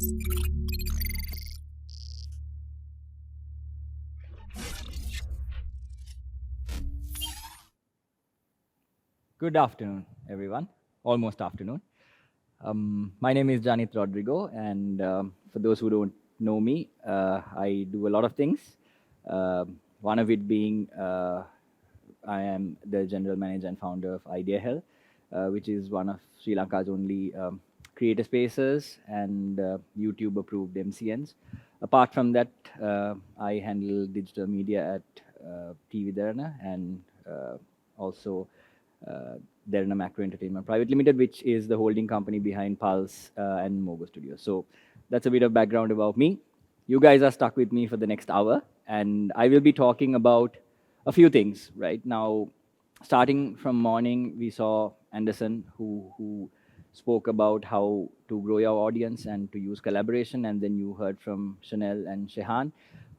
Good afternoon, everyone. Almost afternoon. My name is Janeeth Rodrigo, and for those who don't know me, I do a lot of things. One of it being I am the general manager and founder of Idea Health, which is one of Sri Lanka's only creator spaces and YouTube approved MCNs. Apart from that, I handle digital media at TV Dharana and also Dharana Macro Entertainment Private Limited, which is the holding company behind Pulse and Mogo Studios. So that's a bit of background about me. You guys are stuck with me for the next hour, and I will be talking about a few things. Right now, starting from morning, we saw Anderson who spoke about how to grow your audience and to use collaboration, and then you heard from Chanel and Shehan,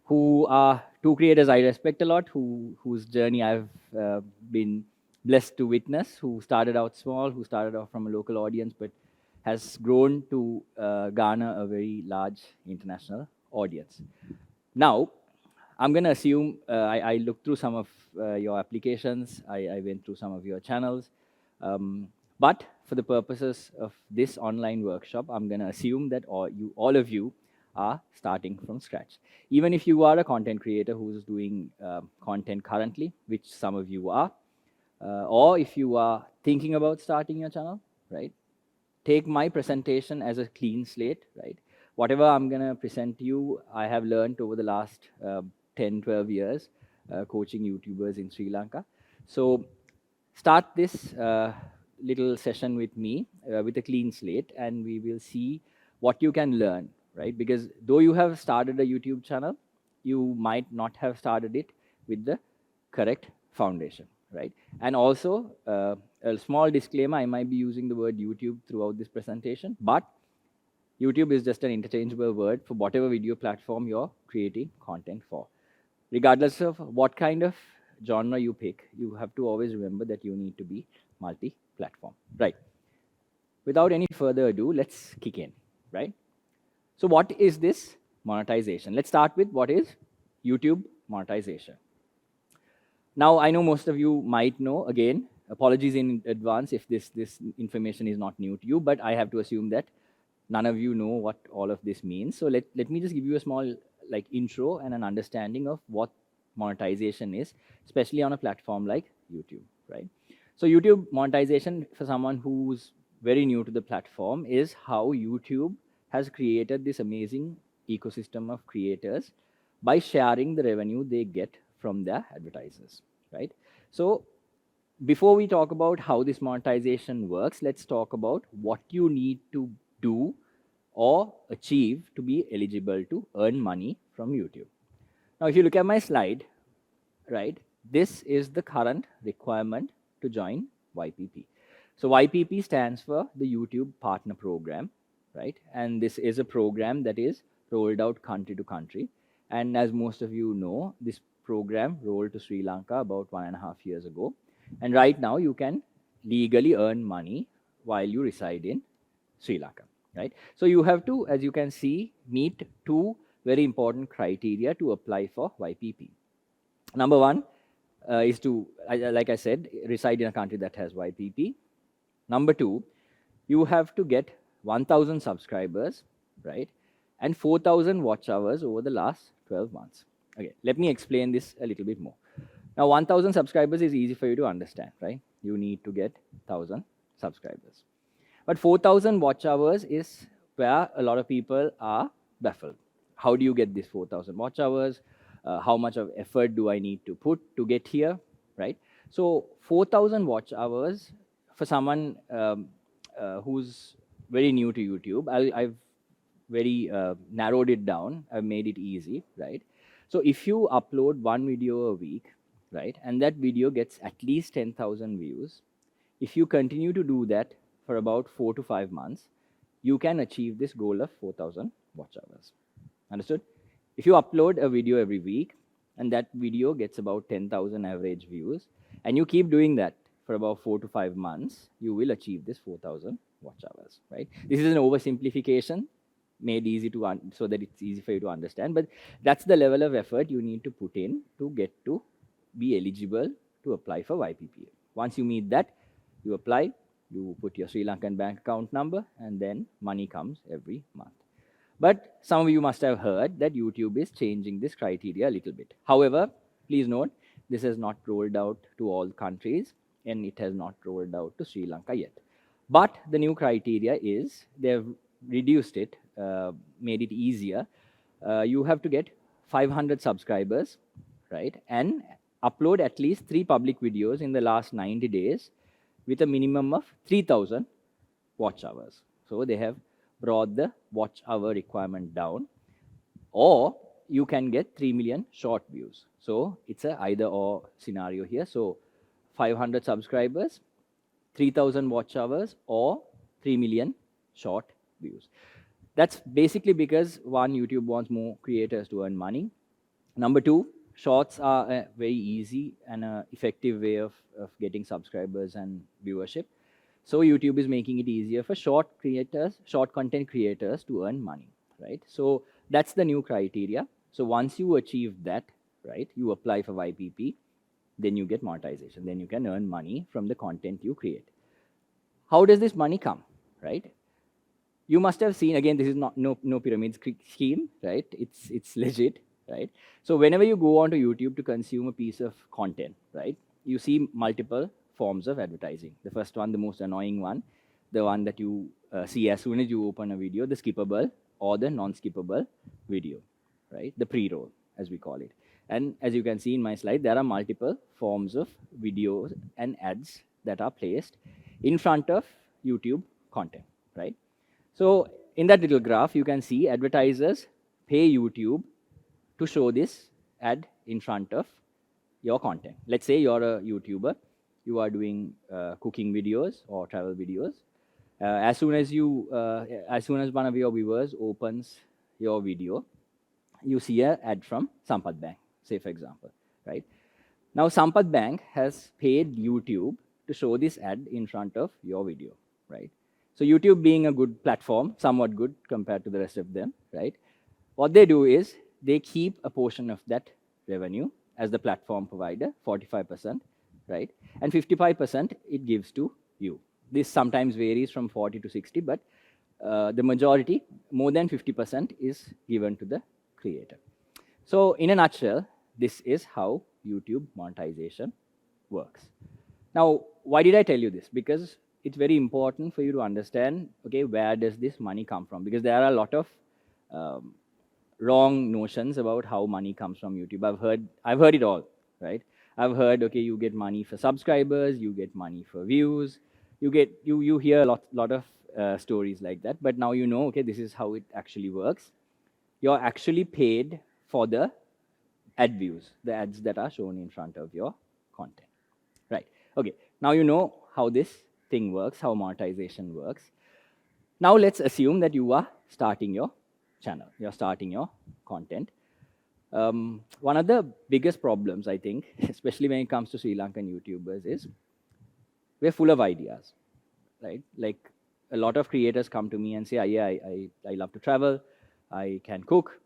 who are two creators I respect a lot, whose journey I've been blessed to witness, who started out small, who started off from a local audience, but has grown to garner a very large international audience. Now, I'm going to assume I looked through some of your applications, I went through some of your channels, but for the purposes of this online workshop, I'm going to assume that all of you are starting from scratch. Even if you are a content creator who's doing content currently, which some of you are, or if you are thinking about starting your channel, right? Take my presentation as a clean slate, right? Whatever I'm going to present to you, I have learned over the last 10, 12 years coaching YouTubers in Sri Lanka. So start this little session with me with a clean slate, and we will see what you can learn, right? Because though you have started a YouTube channel, you might not have started it with the correct foundation, right? And also, a small disclaimer, I might be using the word YouTube throughout this presentation, but YouTube is just an interchangeable word for whatever video platform you're creating content for. Regardless of what kind of genre you pick, you have to always remember that you need to be multi-platform, right? Without any further ado, let's kick in, right? So what is this monetization? Let's start with what is YouTube monetization. Now, I know most of you might know, again, apologies in advance if this information is not new to you, but I have to assume that none of you know what all of this means. So let me just give you a small intro and an understanding of what monetization is, especially on a platform like YouTube, right? So YouTube monetization, for someone who's very new to the platform, is how YouTube has created this amazing ecosystem of creators by sharing the revenue they get from their advertisers, right? So before we talk about how this monetization works, let's talk about what you need to do or achieve to be eligible to earn money from YouTube. Now, if you look at my slide, right, this is the current requirement to join YPP. So YPP stands for the YouTube Partner Program, right? And this is a program that is rolled out country to country. And as most of you know, this program rolled to Sri Lanka about 1.5 years ago. And right now you can legally earn money while you reside in Sri Lanka, right? So you have to, as you can see, meet two very important criteria to apply for YPP. Number one is to, like I said, reside in a country that has YPP. Number two, you have to get 1,000 subscribers, right? And 4,000 watch hours over the last 12 months. Okay, let me explain this a little bit more. Now, 1,000 subscribers is easy for you to understand, right? You need to get 1,000 subscribers. But 4,000 watch hours is where a lot of people are baffled. How do you get this 4,000 watch hours? How much of effort do I need to put to get here, right? So 4,000 watch hours for someone who's very new to YouTube, I've very narrowed it down. I've made it easy, right? So if you upload one video a week, right, and that video gets at least 10,000 views, if you continue to do that for about 4 to 5 months, you can achieve this goal of 4,000 watch hours. Understood? If you upload a video every week and that video gets about 10,000 average views, and you keep doing that for about 4 to 5 months, you will achieve this 4,000 watch hours, right? This is an oversimplification, made easy to so that it's easy for you to understand. But that's the level of effort you need to put in to get to be eligible to apply for YPPA. Once you meet that, you apply, you put your Sri Lankan bank account number, and then money comes every month. But some of you must have heard that YouTube is changing this criteria a little bit. However, please note, this has not rolled out to all countries, and it has not rolled out to Sri Lanka yet. But the new criteria is they've reduced it, made it easier. You have to get 500 subscribers, right? And upload at least 3 public videos in the last 90 days with a minimum of 3,000 watch hours. So they have brought the watch hour requirement down. Or you can get 3 million short views. So it's a either or scenario here. So 500 subscribers, 3,000 watch hours, or 3 million short views. That's basically because one, YouTube wants more creators to earn money. Number two, shorts are a very easy and effective way of getting subscribers and viewership. So YouTube is making it easier for short content creators to earn money, right? So that's the new criteria. So once you achieve that, right, you apply for YPP, then you get monetization. Then you can earn money from the content you create. How does this money come, right? You must have seen, again, this is not no pyramid scheme, right? It's legit, right? So whenever you go onto YouTube to consume a piece of content, right, you see multiple forms of advertising. The first one, the most annoying one, the one that you see as soon as you open a video, the skippable or the non-skippable video, right? The pre-roll, as we call it. And as you can see in my slide, there are multiple forms of videos and ads that are placed in front of YouTube content, right? So in that little graph, you can see advertisers pay YouTube to show this ad in front of your content. Let's say you're a YouTuber, you are doing cooking videos or travel videos. As soon as one of your viewers opens your video, you see an ad from Sampath Bank, say for example, right? Now Sampath Bank has paid YouTube to show this ad in front of your video, right? So YouTube being a good platform, somewhat good compared to the rest of them, right? What they do is they keep a portion of that revenue as the platform provider, 45%, right? And 55% it gives to you. This sometimes varies from 40 to 60, but the majority, more than 50%, is given to the creator. So in a nutshell, this is how YouTube monetization works. Now, why did I tell you this? Because it's very important for you to understand, okay, where does this money come from? Because there are a lot of wrong notions about how money comes from YouTube. I've heard it all, right? I've heard, okay, you get money for subscribers, you get money for views, you hear a lot of stories like that. But now you know, okay, this is how it actually works. You're actually paid for the ad views, the ads that are shown in front of your content, right? Okay, now you know how this thing works, how monetization works. Now let's assume that you are starting your channel, you're starting your content. One of the biggest problems, I think, especially when it comes to Sri Lankan YouTubers, is we're full of ideas, right? Like a lot of creators come to me and say, yeah, I love to travel, I can cook,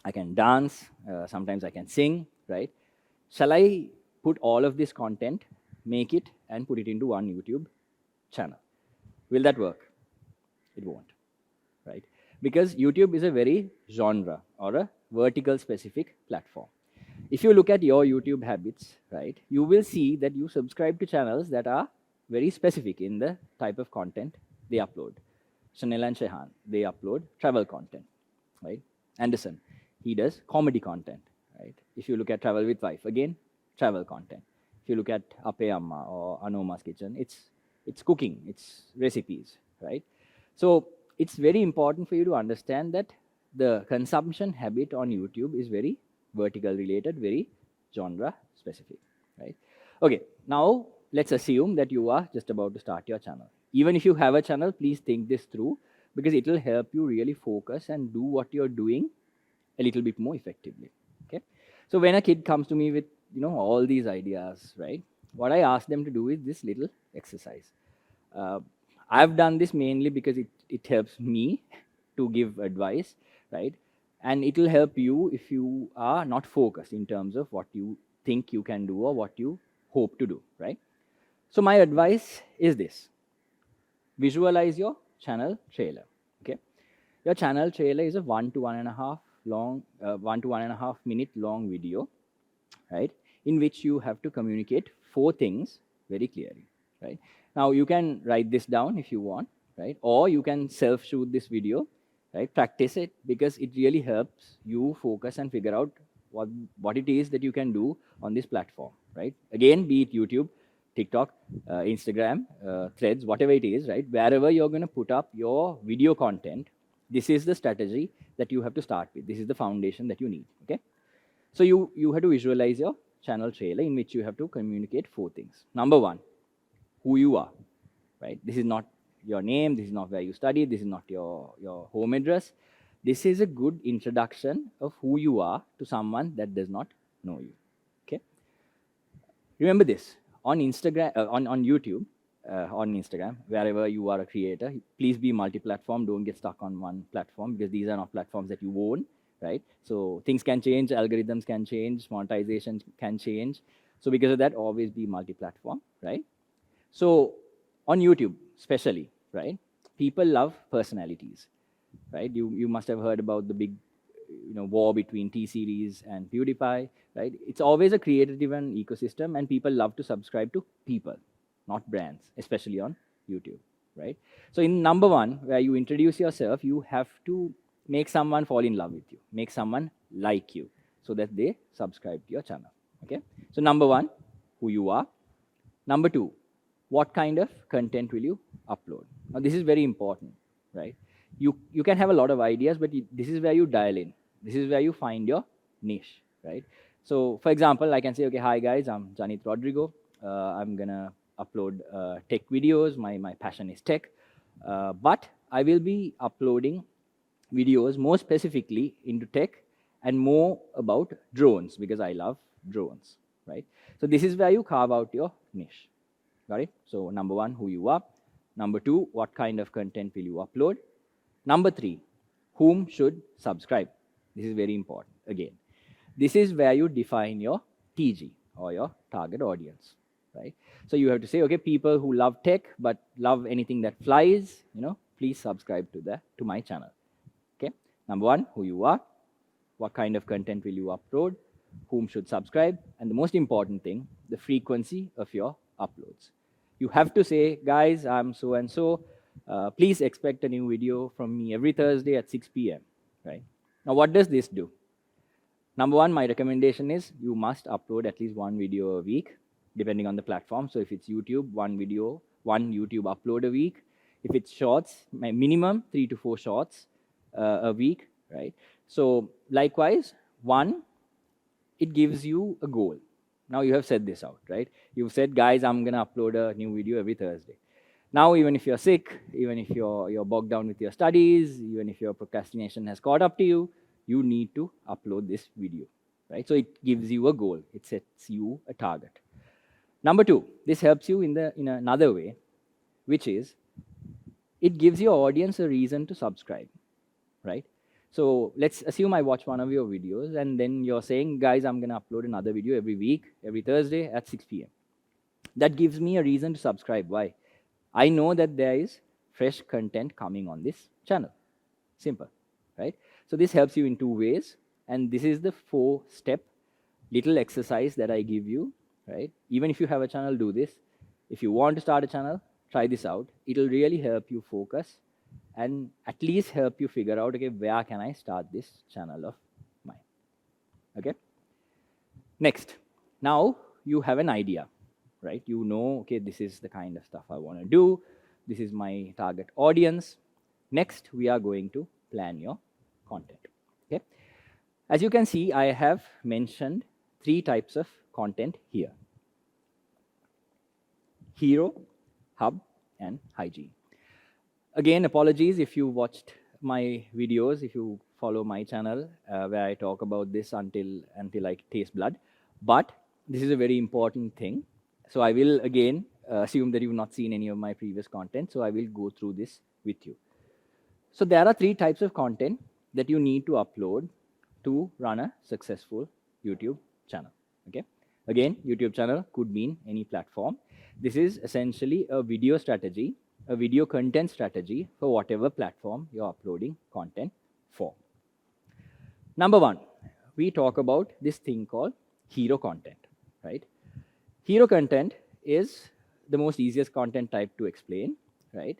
I can dance, sometimes I can sing, right? Shall I put all of this content, make it, and put it into one YouTube channel? Will that work? It won't, right? Because YouTube is a very genre or a vertical specific platform. If you look at your YouTube habits, right, you will see that you subscribe to channels that are very specific in the type of content they upload. Chanel and Shehan, they upload travel content, right? Anderson, he does comedy content, right? If you look at Travel with Wife, again, travel content. If you look at Ape Amma or Anoma's Kitchen, it's cooking, it's recipes, right? So it's very important for you to understand that the consumption habit on YouTube is very vertical related, very genre specific, right? Okay, now let's assume that you are just about to start your channel. Even if you have a channel, please think this through, because it will help you really focus and do what you're doing a little bit more effectively, okay? So when a kid comes to me with, all these ideas, right, what I ask them to do is this little exercise. I've done this mainly because it helps me to give advice, right? And it will help you if you are not focused in terms of what you think you can do or what you hope to do, right? So my advice is this: visualize your channel trailer. Okay, your channel trailer is a 1 to 1.5 minute long video, right, in which you have to communicate 4 things very clearly, right? Now you can write this down if you want, right, or you can self shoot this video, right? Practice it, because it really helps you focus and figure out what it is that you can do on this platform, right? Again, be it YouTube, TikTok, Instagram, Threads, whatever it is, right? Wherever you're going to put up your video content, this is the strategy that you have to start with. This is the foundation that you need. Okay, so you have to visualize your channel trailer in which you have to communicate 4 things. Number one, who you are, right? This is not your name. This is not where you study. This is not your home address. This is a good introduction of who you are to someone that does not know you. Okay. Remember this: on Instagram, on YouTube, on Instagram, wherever you are a creator, please be multi-platform. Don't get stuck on one platform, because these are not platforms that you own, right? So things can change, algorithms can change, monetization can change. So because of that, always be multi-platform, right? So on YouTube, especially, right? People love personalities, right? You must have heard about the big, war between T-Series and PewDiePie, right? It's always a creator-driven ecosystem, and people love to subscribe to people, not brands, especially on YouTube, right? So in number one, where you introduce yourself, you have to make someone fall in love with you, make someone like you, so that they subscribe to your channel. Okay. So number one, who you are. Number two, what kind of content will you upload? Now this is very important, right? You can have a lot of ideas, but this is where you dial in. This is where you find your niche, right? So for example, I can say, okay, hi guys, I'm Janeeth Rodrigo. I'm gonna upload tech videos. My passion is tech, but I will be uploading videos more specifically into tech and more about drones, because I love drones, right? So this is where you carve out your niche. Got it? So number one, who you are. Number two, what kind of content will you upload? Number three, whom should subscribe? This is very important. Again, this is where you define your TG, or your target audience, right? So you have to say, okay, people who love tech but love anything that flies, please subscribe to my channel. Okay. Number one, who you are, what kind of content will you upload, whom should subscribe, and the most important thing, the frequency of your uploads. You have to say, guys, I'm so and so. Please expect a new video from me every Thursday at 6 p.m. Right? Now, what does this do? Number one, my recommendation is you must upload at least one video a week, depending on the platform. So if it's YouTube, one YouTube upload a week. If it's shorts, my minimum 3 to 4 shorts a week, right? So likewise, it gives you a goal. Now you have said this out, right? You've said, guys, I'm gonna upload a new video every Thursday. Now, even if you're sick, even if you're bogged down with your studies, even if your procrastination has caught up to you, you need to upload this video, right? So it gives you a goal. It sets you a target. Number two, this helps you in another way, which is it gives your audience a reason to subscribe, right? So let's assume I watch one of your videos, and then you're saying, guys, I'm going to upload another video every week, every Thursday at 6 p.m. That gives me a reason to subscribe. Why? I know that there is fresh content coming on this channel. Simple, right? So this helps you in 2 ways. And this is the 4-step little exercise that I give you, right? Even if you have a channel, do this. If you want to start a channel, try this out. It'll really help you focus and at least help you figure out, okay, where can I start this channel of mine? Okay. Next, now you have an idea, right? You know, okay, this is the kind of stuff I want to do. This is my target audience. Next, we are going to plan your content. Okay. As you can see, I have mentioned 3 types of content here: hero, hub, and hygiene. Again, apologies if you watched my videos, if you follow my channel where I talk about this until I taste blood. But this is a very important thing. So I will again assume that you've not seen any of my previous content. So I will go through this with you. So there are 3 types of content that you need to upload to run a successful YouTube channel. Okay. Again, YouTube channel could mean any platform. This is essentially a video strategy, a video content strategy for whatever platform you're uploading content for. Number 1, we talk about this thing called hero content, right? Hero content is the most easiest content type to explain, right?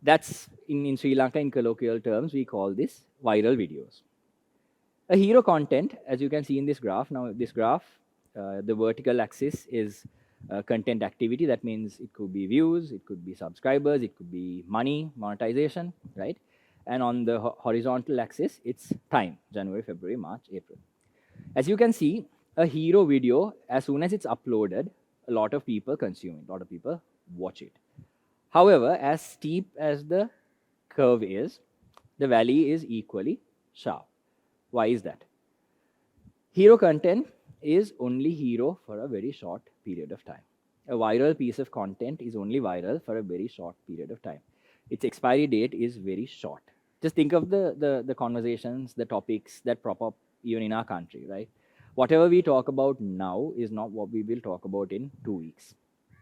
That's in Sri Lanka, in colloquial terms, we call this viral videos. A hero content, as you can see in this graph, now this graph, the vertical axis is content activity. That means it could be views, it could be subscribers, it could be money, monetization, right? And on the horizontal axis, it's time, January, February, March, April. As you can see, a hero video, as soon as it's uploaded, a lot of people consume it, a lot of people watch it. However, as steep as the curve is, the valley is equally sharp. Why is that? Hero content is only hero for a very short period of time. A viral piece of content is only viral for a very short period of time. Its expiry date is very short. Just think of the conversations, the topics that prop up even in our country, right? Whatever we talk about now is not what we will talk about in 2 weeks,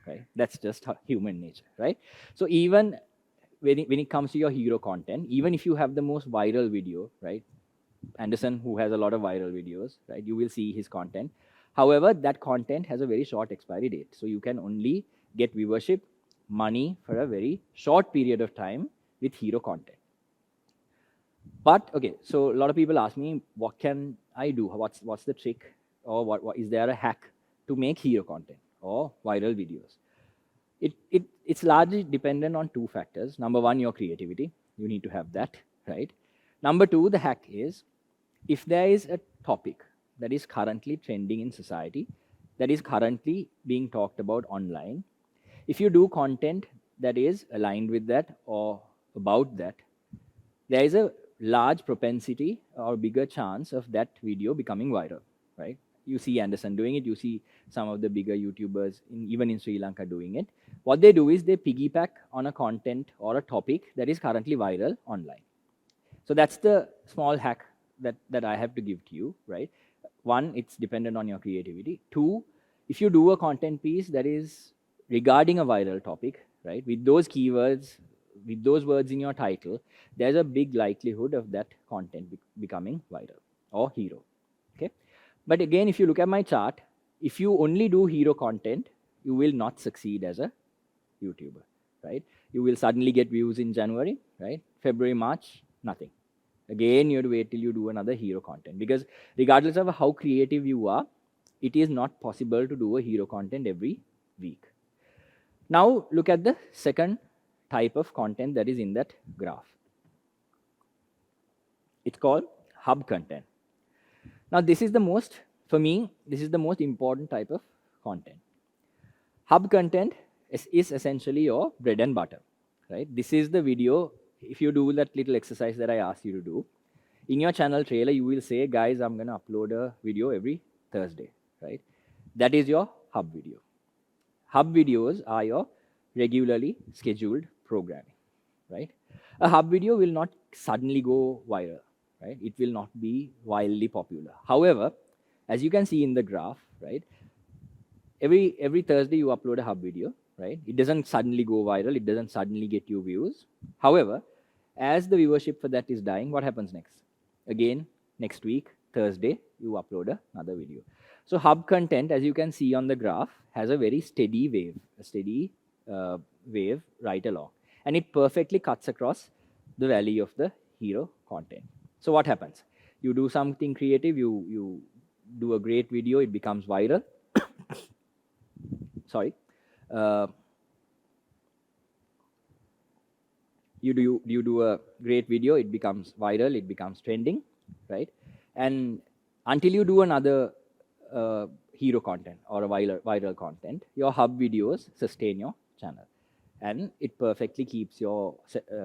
right? That's just human nature, right? So even when it comes to your hero content, even if you have the most viral video, right? Anderson, who has a lot of viral videos, right? You will see his content. However, that content has a very short expiry date. So you can only get viewership, money for a very short period of time with hero content. But okay, so a lot of people ask me, what can I do? What's the trick? Or what is there a hack to make hero content or viral videos? It's largely dependent on 2 factors. Number 1, your creativity. You need to have that, right? Number 2, the hack is, if there is a topic that is currently trending in society, that is currently being talked about online, if you do content that is aligned with that or about that, there is a large propensity or bigger chance of that video becoming viral, right? You see Anderson doing it, you see some of the bigger YouTubers, even in Sri Lanka, doing it. What they do is they piggyback on a content or a topic that is currently viral online. So that's the small hack that I have to give to you, right? 1, it's dependent on your creativity. 2, if you do a content piece that is regarding a viral topic, right, with those keywords, with those words in your title, there's a big likelihood of that content becoming viral or hero, okay? But again, if you look at my chart, if you only do hero content, you will not succeed as a YouTuber, right? You will suddenly get views in January, right? February, March, nothing. Again, you have to wait till you do another hero content, because regardless of how creative you are, it is not possible to do a hero content every week. Now, look at the second type of content that is in that graph. It's called hub content. Now, this is the most, for me, this is the most important type of content. Hub content is essentially your bread and butter, right? This is the video. If you do that little exercise that I asked you to do, in your channel trailer, you will say, guys, I'm going to upload a video every Thursday, right? That is your hub video. Hub videos are your regularly scheduled programming, right? A hub video will not suddenly go viral, right? It will not be wildly popular. However, as you can see in the graph, right, every Thursday you upload a hub video, right? It doesn't suddenly go viral. It doesn't suddenly get you views. However, as the viewership for that is dying, what happens next? Again, next week, Thursday, you upload another video. So hub content, as you can see on the graph, has a very steady wave, wave right along. And it perfectly cuts across the valley of the hero content. So what happens? You do something creative, you do a great video, it becomes viral. Sorry. You do a great video, it becomes viral, it becomes trending, right? And until you do another hero content or a viral content, your hub videos sustain your channel. And it perfectly keeps your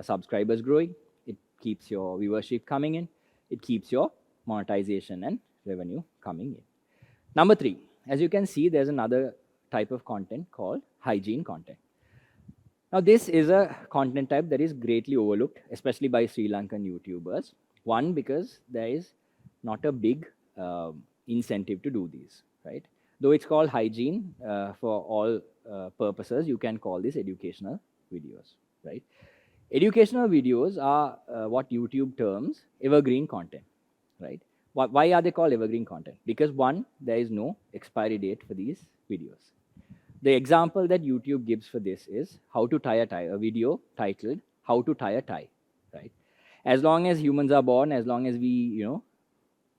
subscribers growing, it keeps your viewership coming in, it keeps your monetization and revenue coming in. Number 3, as you can see, there's another type of content called hygiene content. Now, this is a content type that is greatly overlooked, especially by Sri Lankan YouTubers. One, because there is not a big incentive to do these, right? Though it's called hygiene for all purposes, you can call this educational videos, right? Educational videos are what YouTube terms evergreen content, right? Why are they called evergreen content? Because one, there is no expiry date for these videos. The example that YouTube gives for this is how to tie a tie, a video titled "How to Tie a Tie," right? As long as humans are born, as long as we,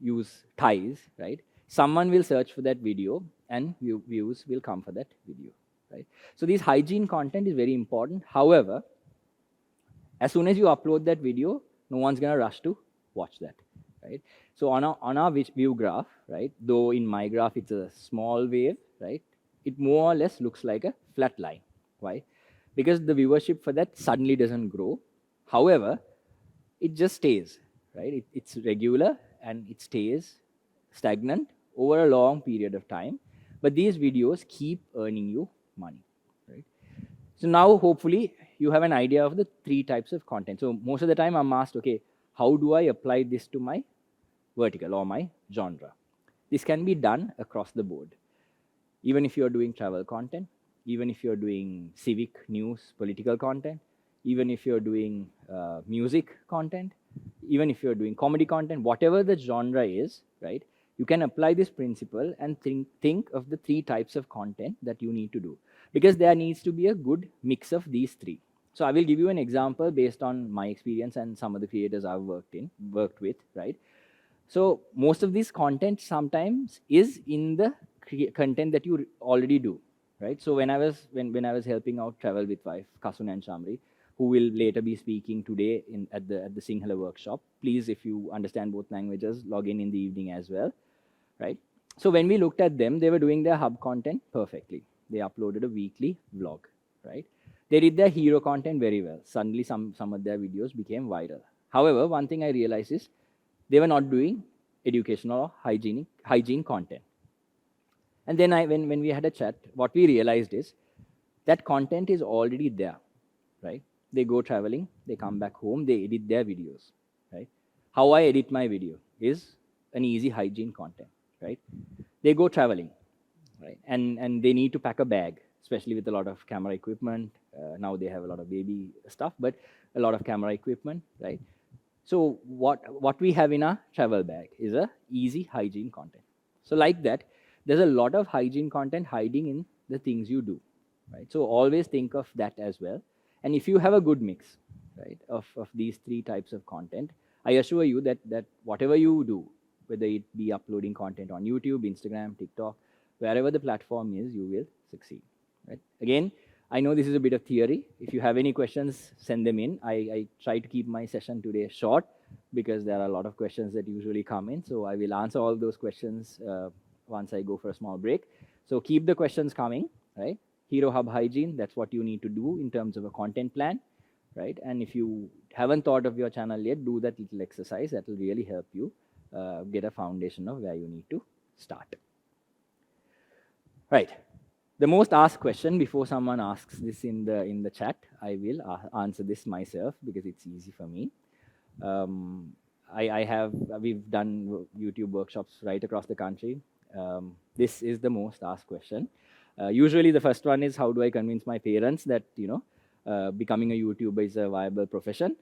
use ties, right? Someone will search for that video, and views will come for that video, right? So this hygiene content is very important. However, as soon as you upload that video, no one's gonna rush to watch that, right? So on our view graph, right? Though in my graph it's a small wave, right? It more or less looks like a flat line. Why? Because the viewership for that suddenly doesn't grow. However, it just stays, right? It's regular and it stays stagnant over a long period of time. But these videos keep earning you money, right? So now, hopefully, you have an idea of the three types of content. So most of the time, I'm asked, okay, how do I apply this to my vertical or my genre? This can be done across the board. Even if you're doing travel content, even if you're doing civic news, political content, even if you're doing music content, even if you're doing comedy content, whatever the genre is, right? You can apply this principle and think of the three types of content that you need to do, because there needs to be a good mix of these three. So I will give you an example based on my experience and some of the creators I've worked with, right? So most of this content sometimes is in the content that you already do, right? So when I was helping out Travel with Wife, Kasun and Shamri, who will later be speaking today at the Sinhala workshop. Please, if you understand both languages, log in the evening as well, right? So when we looked at them, they were doing their hub content perfectly. They uploaded a weekly vlog, right? They did their hero content very well. Suddenly, some of their videos became viral. However, one thing I realized is they were not doing educational or hygiene content. And then when we had a chat, what we realized is that content is already there, right? They go traveling, they come back home, they edit their videos, right? How I edit my video is an easy hygiene content, right? They go traveling, right? And they need to pack a bag, especially with a lot of camera equipment. Now they have a lot of baby stuff, but a lot of camera equipment, right? So what we have in our travel bag is a easy hygiene content. So like that, there's a lot of hygiene content hiding in the things you do, right? So always think of that as well. And if you have a good mix, right, of these three types of content, I assure you that whatever you do, whether it be uploading content on YouTube, Instagram, TikTok, wherever the platform is, you will succeed, right? Again, I know this is a bit of theory. If you have any questions, send them in. I try to keep my session today short because there are a lot of questions that usually come in. So I will answer all those questions once I go for a small break. So keep the questions coming, right? Hero Hub Hygiene, that's what you need to do in terms of a content plan, right? And if you haven't thought of your channel yet, do that little exercise. That will really help you get a foundation of where you need to start. Right. The most asked question before someone asks this in the chat, I will answer this myself because it's easy for me. We've done YouTube workshops right across the country. This is the most asked question. Usually the first one is, how do I convince my parents that, becoming a YouTuber is a viable profession?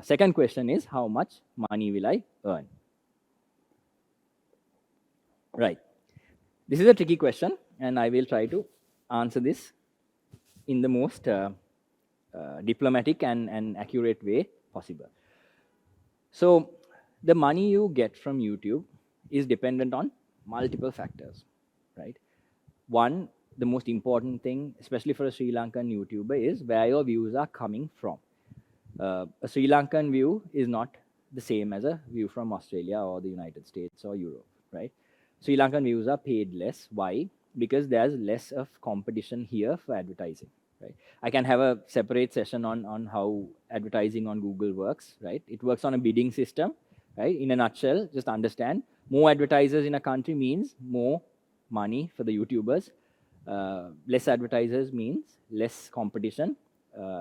Second question is, how much money will I earn? Right. This is a tricky question, and I will try to answer this in the most diplomatic and accurate way possible. So the money you get from YouTube is dependent on multiple factors, right? One, the most important thing, especially for a Sri Lankan YouTuber, is where your views are coming from. A Sri Lankan view is not the same as a view from Australia or the United States or Europe, right? Sri Lankan views are paid less. Why? Because there's less of competition here for advertising, right? I can have a separate session on how advertising on Google works, right? It works on a bidding system, right? In a nutshell, just understand, more advertisers in a country means more money for the YouTubers. Less advertisers means less competition,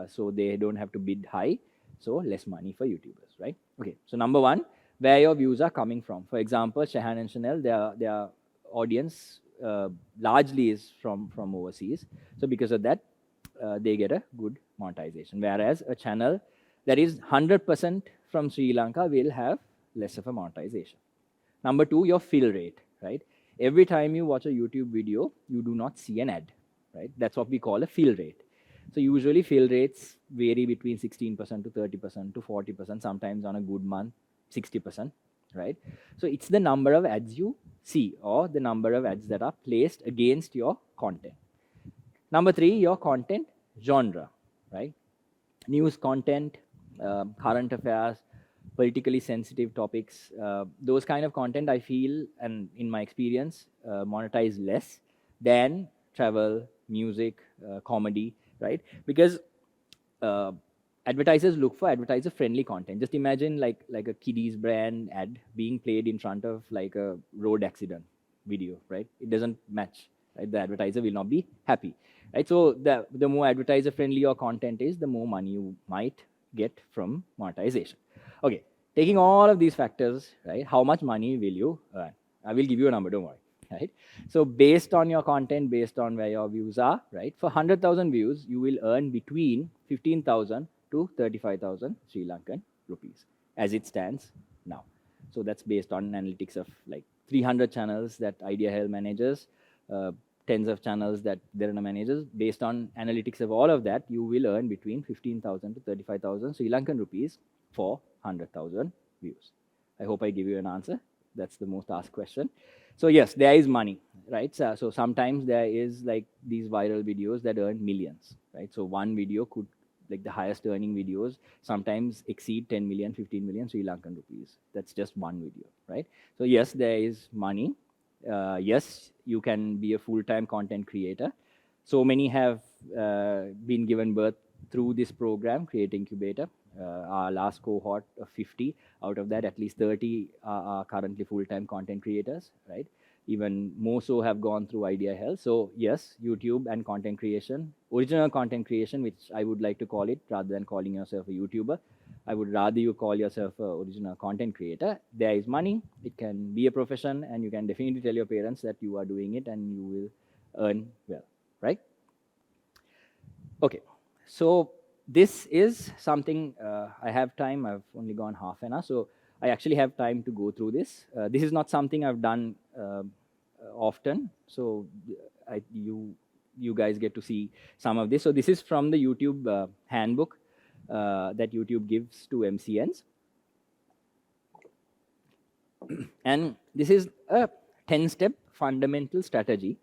so they don't have to bid high, so less money for YouTubers, right? Okay, so number one, where your views are coming from. For example, Shehan and Chanel, their audience largely is from overseas. So because of that, they get a good monetization. Whereas a channel that is 100% from Sri Lanka will have less of a monetization. Number two, your fill rate, right? Every time you watch a YouTube video, you do not see an ad, right? That's what we call a fill rate. So usually fill rates vary between 16% to 30% to 40%, sometimes on a good month, 60%, right? So it's the number of ads you see or the number of ads that are placed against your content. Number three, your content genre, right? News content, current affairs, politically sensitive topics, those kind of content I feel, and in my experience, monetize less than travel, music, comedy, right? Because uh, advertisers look for advertiser-friendly content. Just imagine like a kiddies brand ad being played in front of like a road accident video, right? It doesn't match, right? The advertiser will not be happy, right? So the more advertiser-friendly your content is, the more money you might get from monetization. Okay, taking all of these factors, right? How much money will you earn? I will give you a number, don't worry, right? So based on your content, based on where your views are, right? For 100,000 views, you will earn between 15,000 to 35,000 Sri Lankan rupees as it stands now. So that's based on analytics of like 300 channels that Idea Health manages, tens of channels that Dharana manages. Based on analytics of all of that, you will earn between 15,000 to 35,000 Sri Lankan rupees for 100,000 views. I hope I give you an answer. That's the most asked question. So yes, there is money, right? So sometimes there is like these viral videos that earn millions, right? So one video could, like the highest earning videos, sometimes exceed 10 million, 15 million Sri Lankan rupees. That's just one video, right? So yes, there is money. Yes, you can be a full-time content creator. So many have been given birth through this program, Create Incubator. Our last cohort of 50, out of that, at least 30 are currently full-time content creators, right? Even more so have gone through Idea Health. So yes, YouTube and content creation, original content creation, which I would like to call it, rather than calling yourself a YouTuber. I would rather you call yourself an original content creator. There is money, it can be a profession, and you can definitely tell your parents that you are doing it and you will earn well, right? Okay, so this is something I have time. I've only gone half an hour, so I actually have time to go through this. This is not something I've done often, so you guys get to see some of this. So this is from the YouTube handbook that YouTube gives to MCNs. And this is a 10-step fundamental strategy.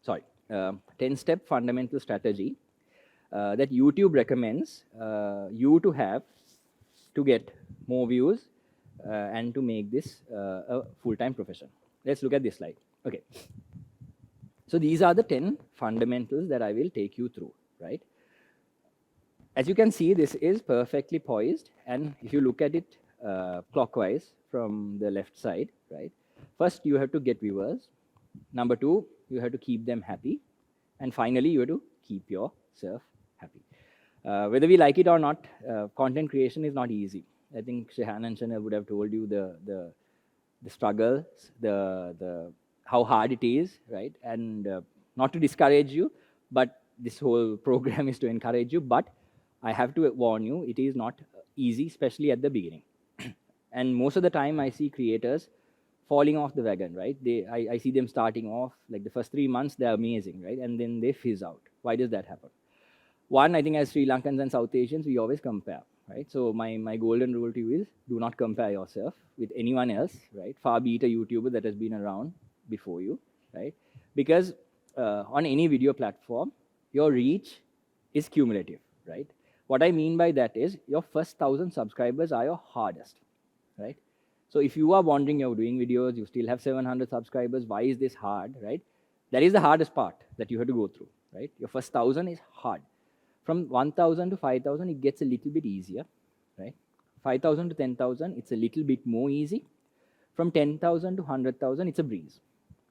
Sorry, 10-step fundamental strategy that YouTube recommends you to have to get more views and to make this a full-time profession. Let's look at this slide. Okay. So these are the 10 fundamentals that I will take you through, right? As you can see, this is perfectly poised. And if you look at it clockwise from the left side, right? First, you have to get viewers. Number two, you have to keep them happy. And finally, you have to keep yourself happy. Whether we like it or not, content creation is not easy. I think Shehan and Chanel would have told you the struggles, the how hard it is, right? And not to discourage you, but this whole program is to encourage you. But I have to warn you, it is not easy, especially at the beginning. And most of the time, I see creators falling off the wagon, right? I see them starting off, like the first 3 months, they're amazing, right? And then they fizz out. Why does that happen? One, I think as Sri Lankans and South Asians, we always compare, right? So my golden rule to you is do not compare yourself with anyone else, right? Far be it a YouTuber that has been around before you, right? Because on any video platform, your reach is cumulative, right? What I mean by that is your first 1,000 subscribers are your hardest, right? So if you are wondering, you're doing videos, you still have 700 subscribers, why is this hard, right? That is the hardest part that you have to go through, right? Your first 1,000 is hard. From 1,000 to 5,000, it gets a little bit easier, right? 5,000 to 10,000, it's a little bit more easy. From 10,000 to 100,000, it's a breeze,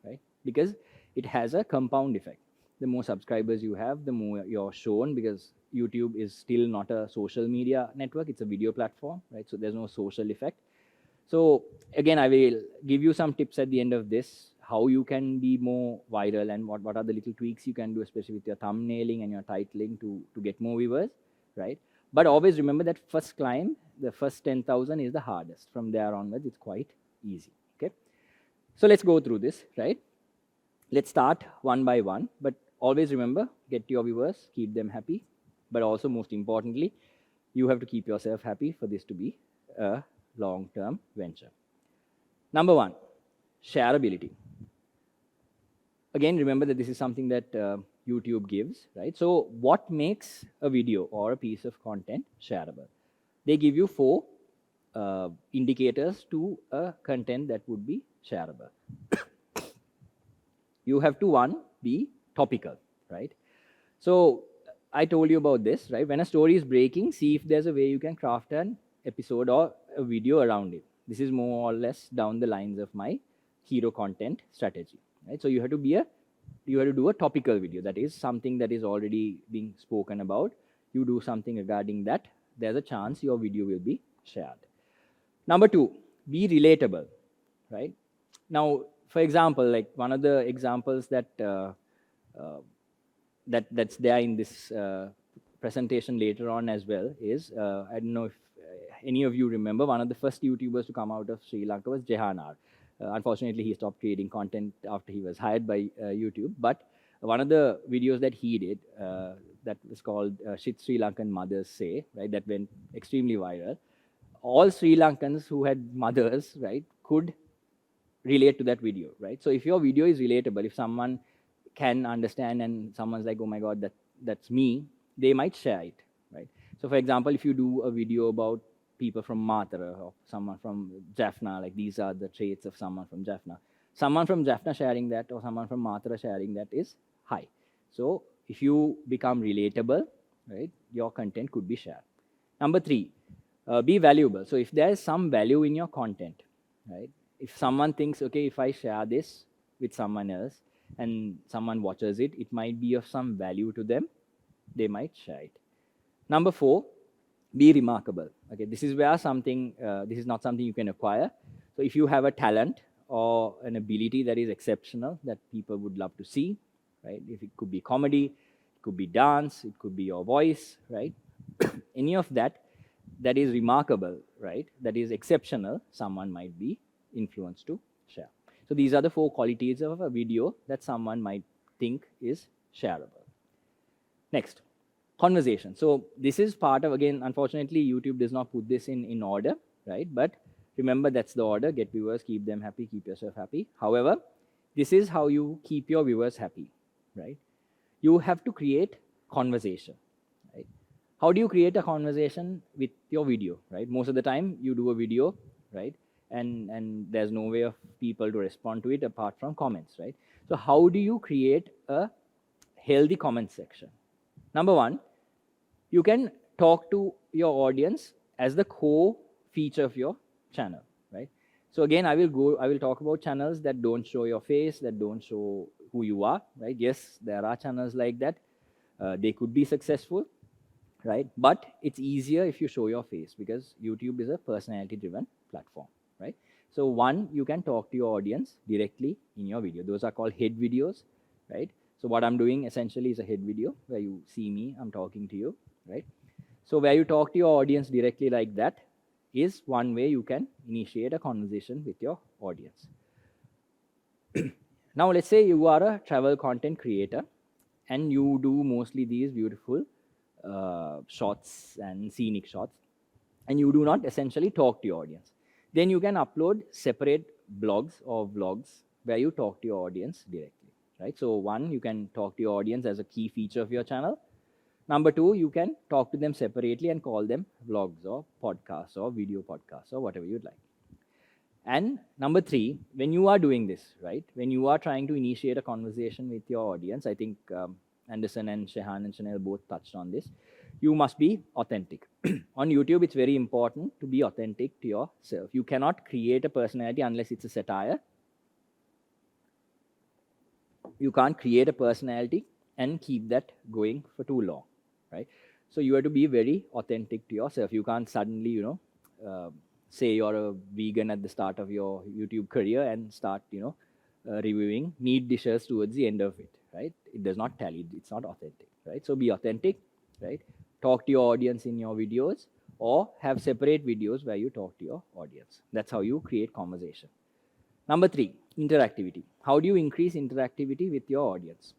right? Because it has a compound effect. the more subscribers you have, the more you're shown, because YouTube is still not a social media network, it's a video platform, right? So there's no social effect. So again, I will give you some tips at the end of this, how you can be more viral and what are the little tweaks you can do, especially with your thumbnailing and your titling to get more viewers, right? But always remember that first climb, the first 10,000 is the hardest. From there onwards, it's quite easy, okay? So let's go through this, right? Let's start one by one, but always remember, get your viewers, keep them happy, but also most importantly, you have to keep yourself happy for this to be a long-term venture. Number one, shareability. Again, remember that this is something that YouTube gives, right? So what makes a video or a piece of content shareable? They give you 4 indicators to a content that would be shareable. You have to, 1, be topical, right? So I told you about this, right? When a story is breaking, see if there's a way you can craft an episode or a video around it. This is more or less down the lines of my hero content strategy, right? So you have to do a topical video. That is something that is already being spoken about. You do something regarding that, there's a chance your video will be shared. Number 2, be relatable, right? Now, for example, like one of the examples that's there in this presentation later on as well is, I don't know if any of you remember, one of the first YouTubers to come out of Sri Lanka was Janeeth. Unfortunately, he stopped creating content after he was hired by YouTube. But one of the videos that he did that was called Shit Sri Lankan Mothers Say, right, that went extremely viral. All Sri Lankans who had mothers, right, could relate to that video, right? So if your video is relatable, if someone can understand and someone's like, oh my God, that's me, they might share it, right? So for example, if you do a video about people from Matara or someone from Jaffna, like these are the traits of someone from Jaffna. Someone from Jaffna sharing that or someone from Matara sharing that is high. So if you become relatable, right, your content could be shared. Number 3, be valuable. So if there is some value in your content, right? If someone thinks, okay, if I share this with someone else and someone watches it, it might be of some value to them, they might share it. Number 4, be remarkable. Okay, this is where this is not something you can acquire. So if you have a talent or an ability that is exceptional that people would love to see, right? If it could be comedy, it could be dance, it could be your voice, right? Any of that is remarkable, right? That is exceptional, someone might be influenced to share. So these are the 4 qualities of a video that someone might think is shareable. Next, conversation. So this is part of, again, unfortunately, YouTube does not put this in order, right? But remember, that's the order. Get viewers, keep them happy, keep yourself happy. However, this is how you keep your viewers happy, right? You have to create conversation, right? How do you create a conversation with your video, right? Most of the time, you do a video, right? And there's no way of people to respond to it apart from comments, right? So how do you create a healthy comment section? Number 1, you can talk to your audience as the core feature of your channel, right? So again, I will talk about channels that don't show your face, that don't show who you are, right? Yes, there are channels like that. They could be successful, right? But it's easier if you show your face because YouTube is a personality-driven platform, right? So 1, you can talk to your audience directly in your video. Those are called head videos, right? So what I'm doing essentially is a head video where you see me, I'm talking to you, right? So where you talk to your audience directly like that is one way you can initiate a conversation with your audience. Now, let's say you are a travel content creator and you do mostly these beautiful shots and scenic shots, and you do not essentially talk to your audience. Then you can upload separate blogs or vlogs where you talk to your audience directly, right? So 1, you can talk to your audience as a key feature of your channel. Number 2, you can talk to them separately and call them vlogs or podcasts or video podcasts or whatever you'd like. And number 3, when you are doing this, right, when you are trying to initiate a conversation with your audience, I think Anderson and Shehan and Chanel both touched on this, you must be authentic. On YouTube, it's very important to be authentic to yourself. You cannot create a personality unless it's a satire. You can't create a personality and keep that going for too long, right? So you have to be very authentic to yourself. You can't suddenly, say you're a vegan at the start of your YouTube career and start, reviewing meat dishes towards the end of it, right? It does not tally. It's not authentic, right? So be authentic, right? Talk to your audience in your videos, or have separate videos where you talk to your audience. That's how you create conversation. Number 3, interactivity. How do you increase interactivity with your audience?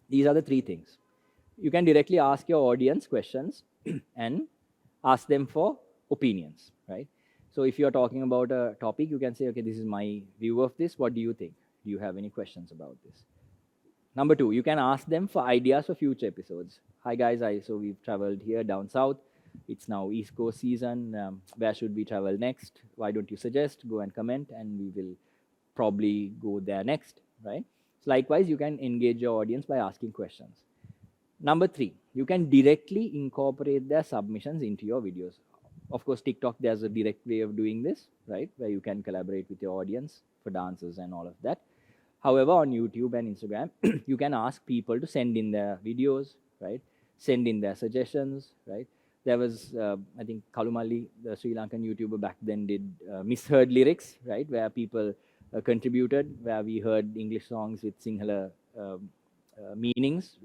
These are the 3 things. You can directly ask your audience questions and ask them for opinions, right? So if you're talking about a topic, you can say, okay, this is my view of this. What do you think? Do you have any questions about this? Number 2, you can ask them for ideas for future episodes. Hi guys, so we've traveled here down south. It's now East Coast season. Where should we travel next? Why don't you suggest? Go and comment, and we will probably go there next, right? So likewise, you can engage your audience by asking questions. Number 3, you can directly incorporate their submissions into your videos. Of course, TikTok, there's a direct way of doing this, right? Where you can collaborate with your audience for dances and all of that. However, on YouTube and Instagram, you can ask people to send in their videos, right? Send in their suggestions, right? There was, I think, Kalumalli, the Sri Lankan YouTuber back then, did misheard lyrics, right? Where people contributed, where we heard English songs with Sinhala meanings,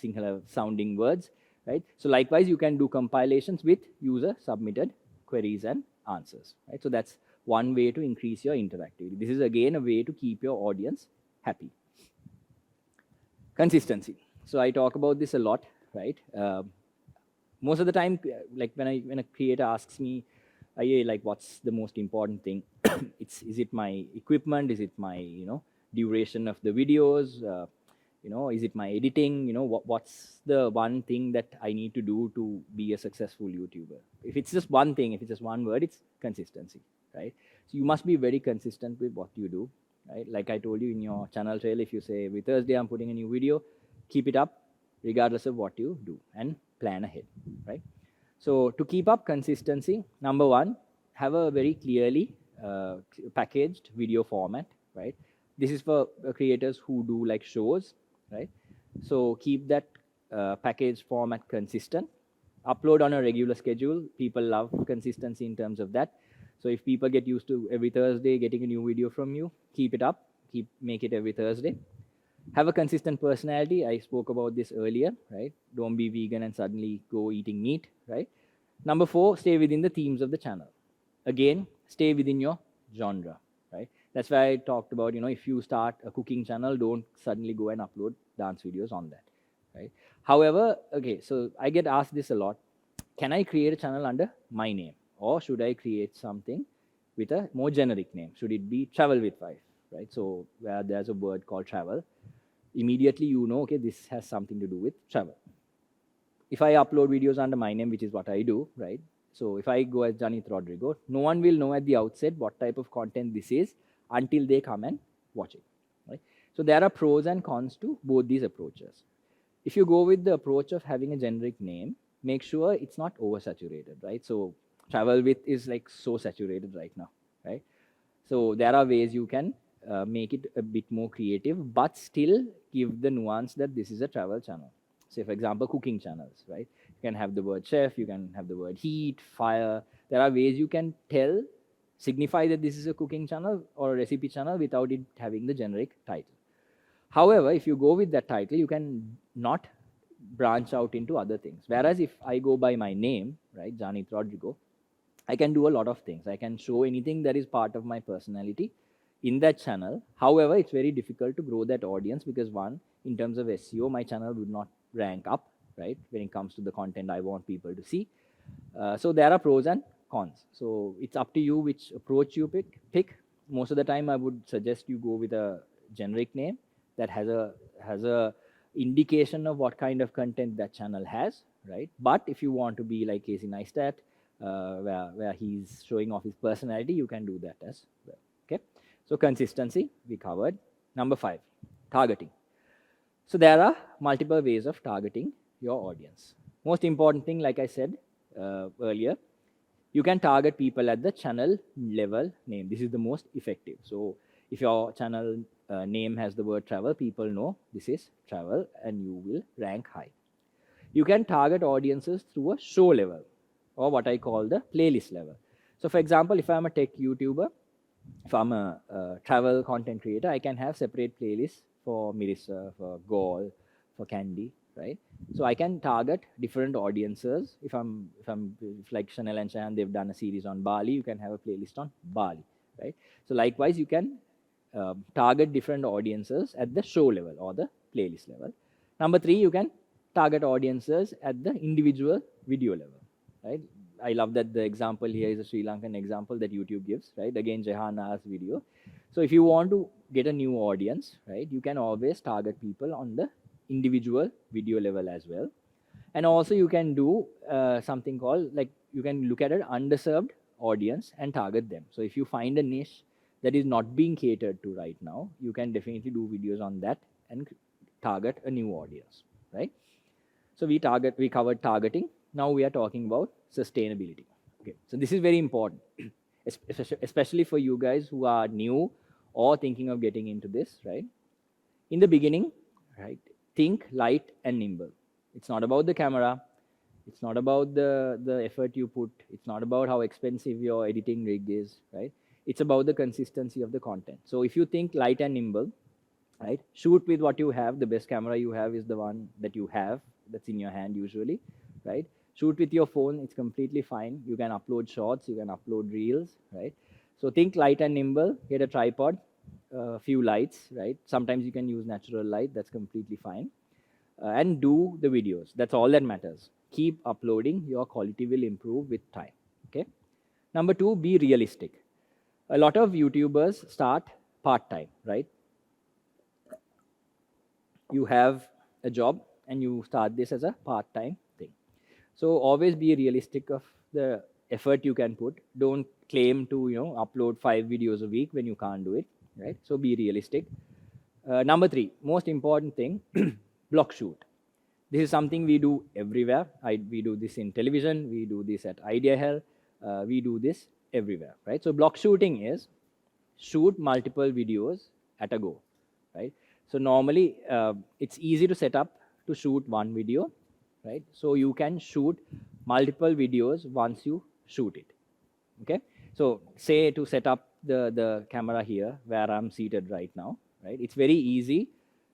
Sinhala sounding words, right? So likewise, you can do compilations with user submitted queries and answers, right? So that's one way to increase your interactivity. This is again a way to keep your audience happy. Consistency. So I talk about this a lot, right? Most of the time, like when a creator asks me, like, what's the most important thing? Is it my equipment? Is it my, duration of the videos? Is it my editing? What's the one thing that I need to do to be a successful YouTuber? If it's just one thing, if it's just one word, it's consistency, right? So you must be very consistent with what you do, right? Like I told you in your channel trail, if you say every Thursday I'm putting a new video, keep it up regardless of what you do and plan ahead, right? So to keep up consistency, number 1, have a very clearly packaged video format, right? This is for creators who do like shows, right? So keep that package format consistent. Upload on a regular schedule. People love consistency in terms of that. So if people get used to every Thursday getting a new video from you, keep it up. Make it every Thursday. Have a consistent personality. I spoke about this earlier, right? Don't be vegan and suddenly go eating meat, right? Number 4, stay within the themes of the channel. Again, stay within your genre, right? That's why I talked about, if you start a cooking channel, don't suddenly go and upload dance videos on that, right? However, okay, so I get asked this a lot. Can I create a channel under my name? Or should I create something with a more generic name? Should it be Travel with Wife, right? So where there's a word called travel, immediately okay, this has something to do with travel. If I upload videos under my name, which is what I do, right? So if I go as Janeeth Rodrigo, no one will know at the outset what type of content this is until they come and watch it, right? So there are pros and cons to both these approaches. If you go with the approach of having a generic name, make sure it's not oversaturated, right? So travel with is like so saturated right now, right? So there are ways you can make it a bit more creative, but still give the nuance that this is a travel channel. Say, for example, cooking channels, right? You can have the word chef, you can have the word heat, fire. There are ways you can signify that this is a cooking channel or a recipe channel without it having the generic title. However, if you go with that title, you can not branch out into other things. Whereas if I go by my name, right, Janeeth Rodrigo, I can do a lot of things. I can show anything that is part of my personality in that channel. However, it's very difficult to grow that audience because, one, in terms of SEO, my channel would not rank up, right, when it comes to the content I want people to see. So there are pros and cons. So it's up to you which approach you pick. Most of the time, I would suggest you go with a generic name that has a indication of what kind of content that channel has, right? But if you want to be like Casey Neistat, where he's showing off his personality, you can do that as well. Okay, so consistency we covered. Number 5, targeting. So there are multiple ways of targeting your audience. Most important thing, like I said earlier, you can target people at the channel level name. This is the most effective. So if your channel name has the word travel, people know this is travel and you will rank high. You can target audiences through a show level or what I call the playlist level. So for example, if I'm a tech YouTuber, if I'm a travel content creator, I can have separate playlists for Mirissa, for Gol, for Candy, right? So I can target different audiences. If like Chanel and Shahan, they've done a series on Bali, you can have a playlist on Bali, right? So likewise, you can target different audiences at the show level or the playlist level. Number three, you can target audiences at the individual video level, right? I love that the example here is a Sri Lankan example that YouTube gives, right? Again, Jehana's video. So if you want to get a new audience, right, you can always target people on the individual video level as well. And also you can do something called, like, you can look at an underserved audience and target them. So if you find a niche that is not being catered to right now, you can definitely do videos on that and target a new audience, right? So we covered targeting. Now we are talking about sustainability. Okay, so this is very important, especially for you guys who are new or thinking of getting into this, right? In the beginning, right, think light and nimble. It's not about the camera. It's not about the effort you put. It's not about how expensive your editing rig is, right? It's about the consistency of the content. So if you think light and nimble, right, shoot with what you have. The best camera you have is the one that you have, that's in your hand usually, right? Shoot with your phone, it's completely fine. You can upload shorts, you can upload reels, right? So think light and nimble, get a tripod, a few lights, right? Sometimes you can use natural light, that's completely fine. And do the videos. That's all that matters. Keep uploading, your quality will improve with time, okay? Number two, be realistic. A lot of YouTubers start part-time, right? You have a job and you start this as a part-time thing. So always be realistic of the effort you can put. Don't claim to, upload 5 videos a week when you can't do it, right? So be realistic. Number three, most important thing, block shoot. This is something we do everywhere. We do this in television. We do this at Idea Hell. We do this everywhere, right? So block shooting is shoot multiple videos at a go, right? So normally it's easy to set up to shoot one video, right? So you can shoot multiple videos once you shoot it, okay? So say to set up the camera here where I'm seated right now, right? It's very easy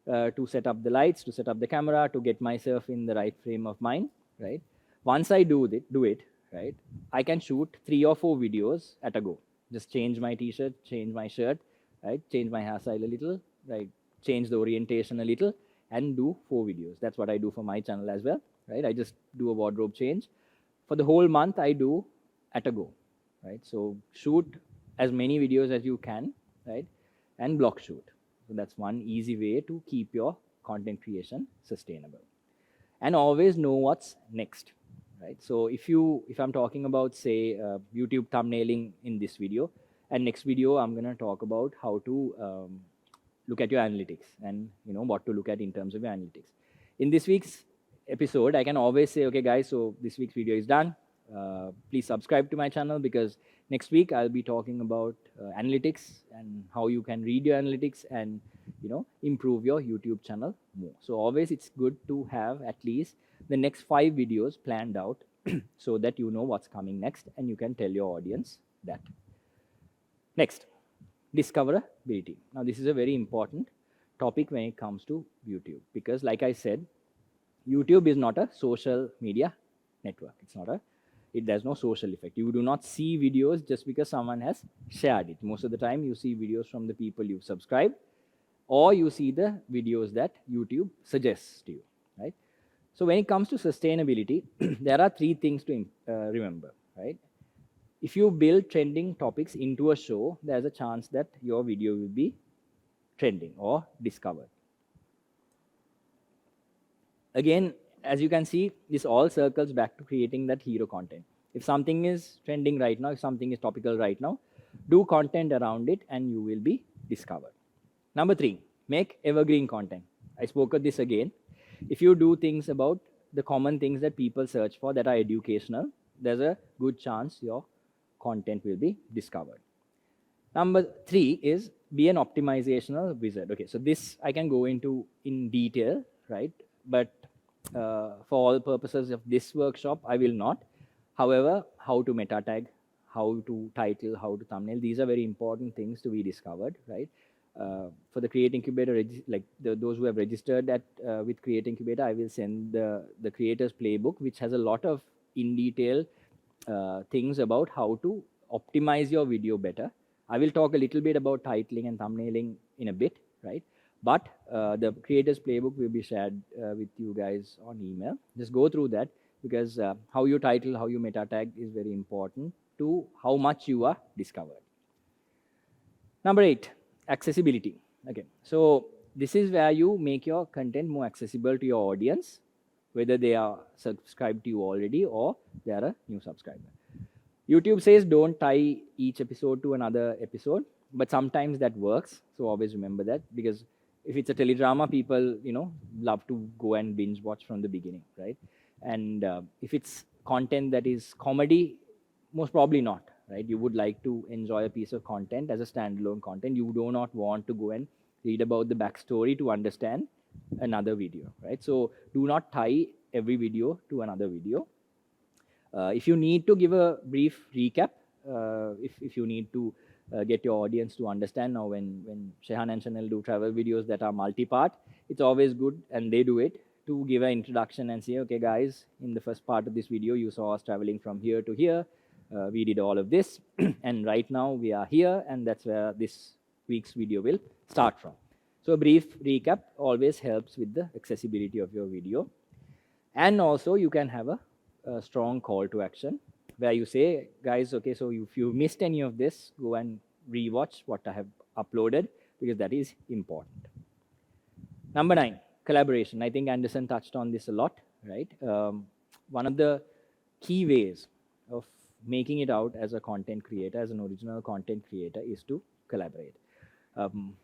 to set up the lights, to set up the camera, to get myself in the right frame of mind, right? Once I do it, right, I can shoot 3 or 4 videos at a go. Just change my t-shirt, change my shirt, right? Change my hairstyle a little, right? Change the orientation a little and do 4 videos. That's what I do for my channel as well, right? I just do a wardrobe change. For the whole month, I do at a go, right? So shoot as many videos as you can, right? And block shoot. So that's one easy way to keep your content creation sustainable. And always know what's next, right? So if I'm talking about, say, YouTube thumbnailing in this video, and next video I'm gonna talk about how to look at your analytics and what to look at in terms of your analytics. In this week's episode, I can always say, okay guys, so this week's video is done. Please subscribe to my channel, because next week I'll be talking about analytics and how you can read your analytics and improve your YouTube channel more. So always it's good to have at least the next 5 videos planned out so that you know what's coming next and you can tell your audience that. Next, discoverability. Now this is a very important topic when it comes to YouTube, because like I said, YouTube is not a social media network. There's no social effect. You do not see videos just because someone has shared it. Most of the time you see videos from the people you've subscribed, or you see the videos that YouTube suggests to you, right? So when it comes to sustainability, there are 3 things to remember, right? If you build trending topics into a show, there's a chance that your video will be trending or discovered. Again, as you can see, this all circles back to creating that hero content. If something is trending right now, if something is topical right now, do content around it and you will be discovered. Number 3, make evergreen content. I spoke of this again. If you do things about the common things that people search for that are educational, there's a good chance your content will be discovered. Number 3 is be an optimizational wizard. Okay, so this I can go into in detail, right? But for all purposes of this workshop, I will not. However, how to meta tag, how to title, how to thumbnail, these are very important things to be discovered, right? For the Create Incubator, like those who have registered at with Create Incubator, I will send the creators playbook, which has a lot of in detail things about how to optimize your video better. I will talk a little bit about titling and thumbnailing in a bit, right? But the creators playbook will be shared with you guys on email. Just go through that, because how you title, how you meta tag is very important to how much you are discovered. Number 8, accessibility. Okay, so this is where you make your content more accessible to your audience, whether they are subscribed to you already or they are a new subscriber. YouTube says don't tie each episode to another episode, but sometimes that works. So always remember that, because if it's a teledrama, people, love to go and binge watch from the beginning, right? And if it's content that is comedy, most probably not, right? You would like to enjoy a piece of content as a standalone content. You do not want to go and read about the backstory to understand another video, right? So do not tie every video to another video. If you need to give a brief recap, if you need to get your audience to understand, now when Shehan and Chanel do travel videos that are multi-part, it's always good, and they do it, to give an introduction and say, okay guys, in the first part of this video, you saw us traveling from here to here. We did all of this, and right now we are here, and that's where this week's video will start from. So a brief recap always helps with the accessibility of your video. And also you can have a strong call to action where you say, guys, okay, so if you missed any of this, go and rewatch what I have uploaded, because that is important. Number 9, collaboration. I think Anderson touched on this a lot, right? One of the key ways of making it out as a content creator, as an original content creator, is to collaborate.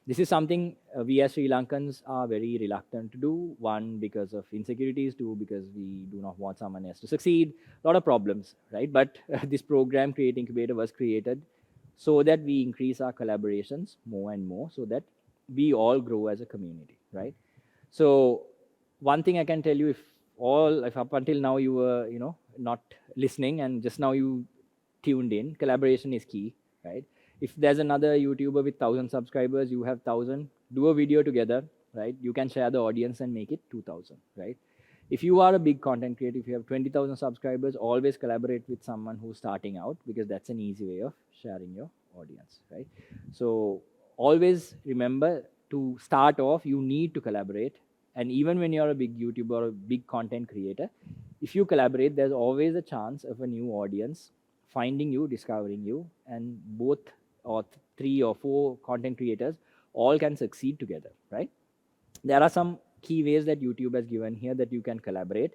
This is something we as Sri Lankans are very reluctant to do. One, because of insecurities. Two, because we do not want someone else to succeed. A lot of problems, right? But this program, Create Incubator, was created so that we increase our collaborations more and more, so that we all grow as a community, right? So one thing I can tell you, if up until now you were, not listening, and just now you tuned in, collaboration is key, right? If there's another YouTuber with 1,000 subscribers, you have 1,000, do a video together, right? You can share the audience and make it 2,000, right? If you are a big content creator, if you have 20,000 subscribers, always collaborate with someone who's starting out, because that's an easy way of sharing your audience, right? So always remember, to start off, you need to collaborate. And even when you're a big YouTuber or a big content creator, if you collaborate, there's always a chance of a new audience finding you, discovering you, and both or 3 or 4 content creators all can succeed together, right? There are some key ways that YouTube has given here that you can collaborate.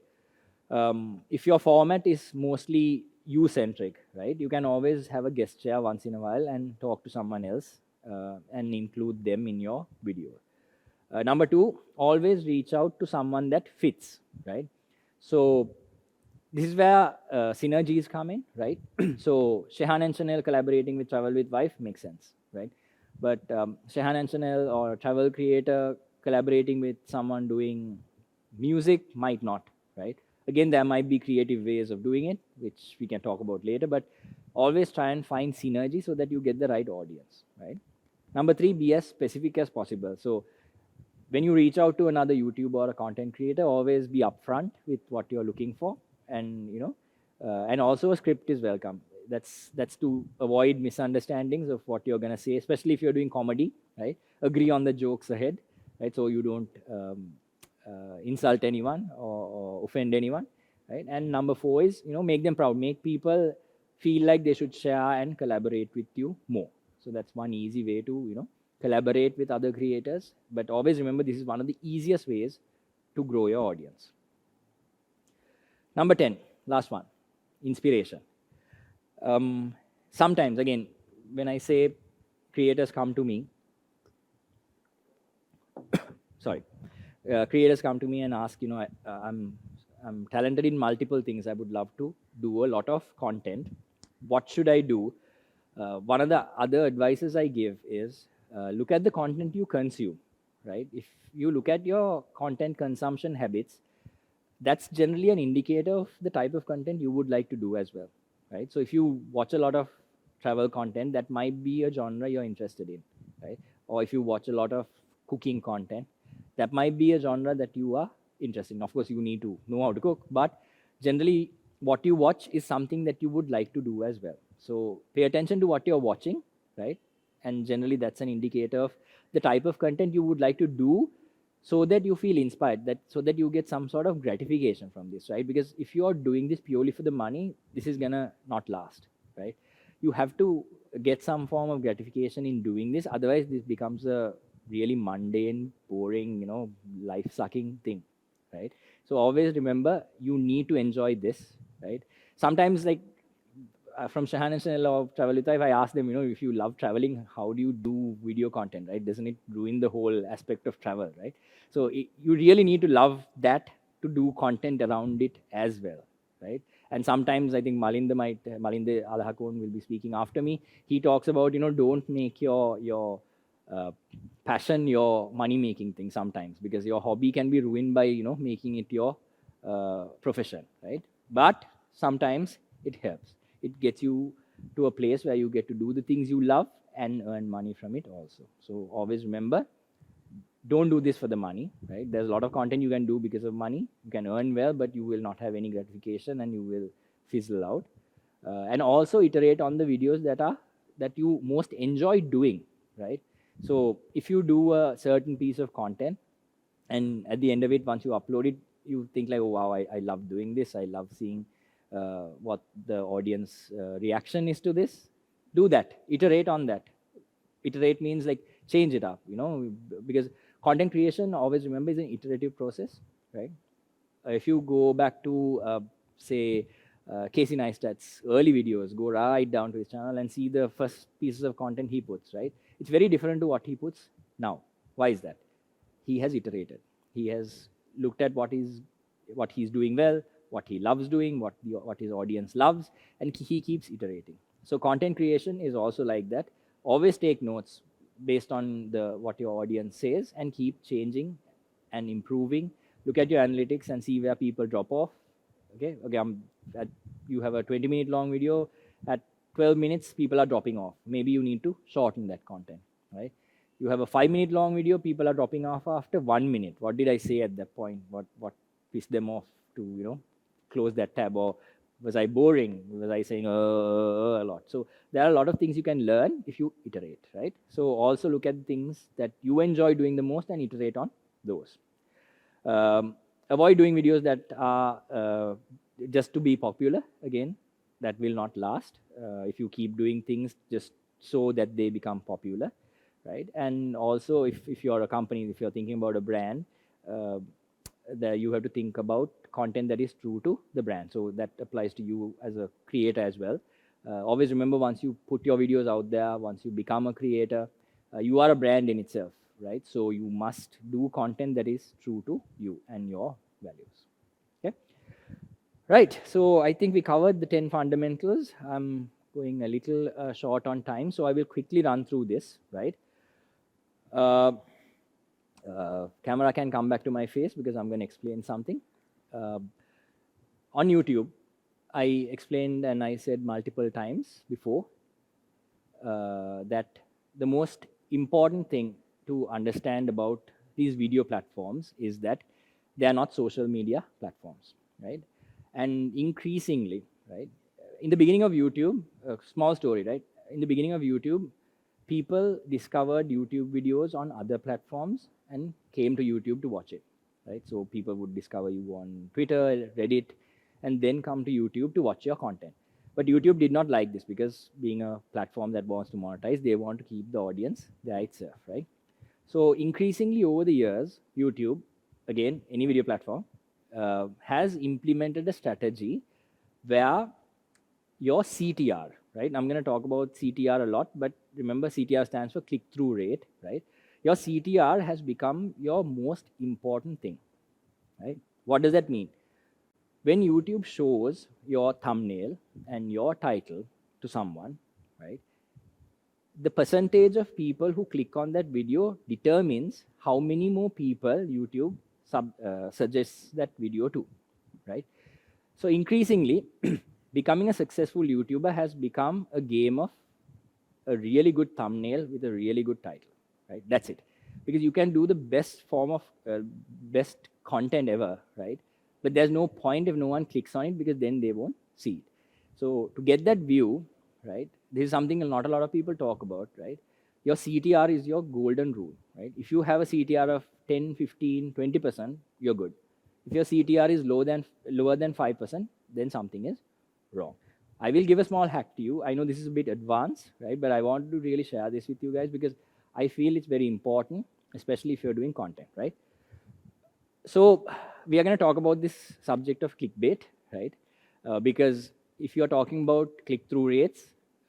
If your format is mostly you-centric, right, you can always have a guest share once in a while and talk to someone else and include them in your video. Number 2, always reach out to someone that fits, right? So this is where synergies come in, right? So Shehan and Chanel collaborating with Travel with Wife makes sense, right? But Shehan and Chanel or travel creator collaborating with someone doing music might not, right? Again, there might be creative ways of doing it, which we can talk about later, but always try and find synergy so that you get the right audience, right? Number 3, be as specific as possible. So when you reach out to another YouTuber or a content creator, always be upfront with what you're looking for. And and also a script is welcome. That's to avoid misunderstandings of what you're gonna say, especially if you're doing comedy, right? Agree on the jokes ahead, right? So you don't insult anyone or offend anyone, right? And number 4 is, make them proud. Make people feel like they should share and collaborate with you more. So that's one easy way to, collaborate with other creators. But always remember, this is one of the easiest ways to grow your audience. Number 10, last one, inspiration. Sometimes, again, when I say creators come to me, sorry, creators come to me and ask, I'm talented in multiple things. I would love to do a lot of content. What should I do? One of the other advices I give is, look at the content you consume, right? If you look at your content consumption habits, that's generally an indicator of the type of content you would like to do as well, right? So if you watch a lot of travel content, that might be a genre you're interested in, right? Or if you watch a lot of cooking content, that might be a genre that you are interested in. Of course, you need to know how to cook, but generally, what you watch is something that you would like to do as well. So pay attention to what you're watching, right? And generally, that's an indicator of the type of content you would like to do, so that you feel inspired, that so that you get some sort of gratification from this, right? Because if you are doing this purely for the money, this is gonna not last, right? You have to get some form of gratification in doing this, otherwise this becomes a really mundane, boring, life sucking thing, right? So always remember, you need to enjoy this, right? Sometimes, like, from Shahan and Chanel of Travelita, if I ask them, if you love traveling, how do you do video content, right? Doesn't it ruin the whole aspect of travel, right? So you really need to love that to do content around it as well, right? And sometimes I think Malinde Alhakon will be speaking after me. He talks about, don't make your passion your money making thing sometimes, because your hobby can be ruined by, making it your profession, right? But sometimes it helps. It gets you to a place where you get to do the things you love and earn money from it also. So always remember, don't do this for the money, right? There's a lot of content you can do because of money. You can earn well, but you will not have any gratification and you will fizzle out. And also iterate on the videos that you most enjoy doing, right? So if you do a certain piece of content, and at the end of it, once you upload it, you think like, oh wow, I love doing this. I love seeing what the audience reaction is to this. Do that. Iterate on that. Iterate means like change it up, because content creation, always remember, is an iterative process, right? If you go back to, say, Casey Neistat's early videos, go right down to his channel and see the first pieces of content he puts, right? It's very different to what he puts now. Why is that? He has iterated. He has looked at what he's doing well, what he loves doing, what his audience loves, and he keeps iterating. So content creation is also like that. Always take notes based on what your audience says and keep changing and improving. Look at your analytics and see where people drop off. Okay, you have a 20-minute long video. At 12 minutes, people are dropping off. Maybe you need to shorten that content, right? You have a 5-minute long video, people are dropping off after 1 minute. What did I say at that point? What pissed them off to, close that tab? Or was I boring? Was I saying a lot? So there are a lot of things you can learn if you iterate, right? So also look at things that you enjoy doing the most and iterate on those. Avoid doing videos that are just to be popular. Again, that will not last if you keep doing things just so that they become popular, right? And also, if you're a company, if you're thinking about a brand, that you have to think about content that is true to the brand. So that applies to you as a creator as well. Always remember, once you put your videos out there, once you become a creator, you are a brand in itself, right? So you must do content that is true to you and your values. Okay, right? So I think we covered the 10 fundamentals. I'm going a little short on time, so I will quickly run through this, right? Camera can come back to my face because I'm going to explain something. On YouTube, I explained and I said multiple times before that the most important thing to understand about these video platforms is that they are not social media platforms, right? And increasingly, right, in the beginning of YouTube, a small story, right? In the beginning of YouTube, people discovered YouTube videos on other platforms and came to YouTube to watch it, right? So people would discover you on Twitter, Reddit, and then come to YouTube to watch your content. But YouTube did not like this, because being a platform that wants to monetize, they want to keep the audience there itself, right? So increasingly over the years, YouTube, again, any video platform, has implemented a strategy where your CTR, right? I'm going to talk about CTR a lot, but remember, CTR stands for click-through rate, right? Your CTR has become your most important thing, right? What does that mean? When YouTube shows your thumbnail and your title to someone, right, the percentage of people who click on that video determines how many more people YouTube suggests that video to, right? So increasingly, becoming a successful YouTuber has become a game of a really good thumbnail with a really good title, right? That's it. Because you can do the best form of best content ever, right? But there's no point if no one clicks on it, because then they won't see it. So to get that view, right, this is something not a lot of people talk about, right? Your CTR is your golden rule, right? If you have a CTR of 10, 15, 20%, you're good. If your CTR is lower than 5%, then something is wrong. I will give a small hack to you. I know this is a bit advanced, right? But I want to really share this with you guys because I feel it's very important, especially if you're doing content, right? So we are going to talk about this subject of clickbait, right? Because if you're talking about click-through rates,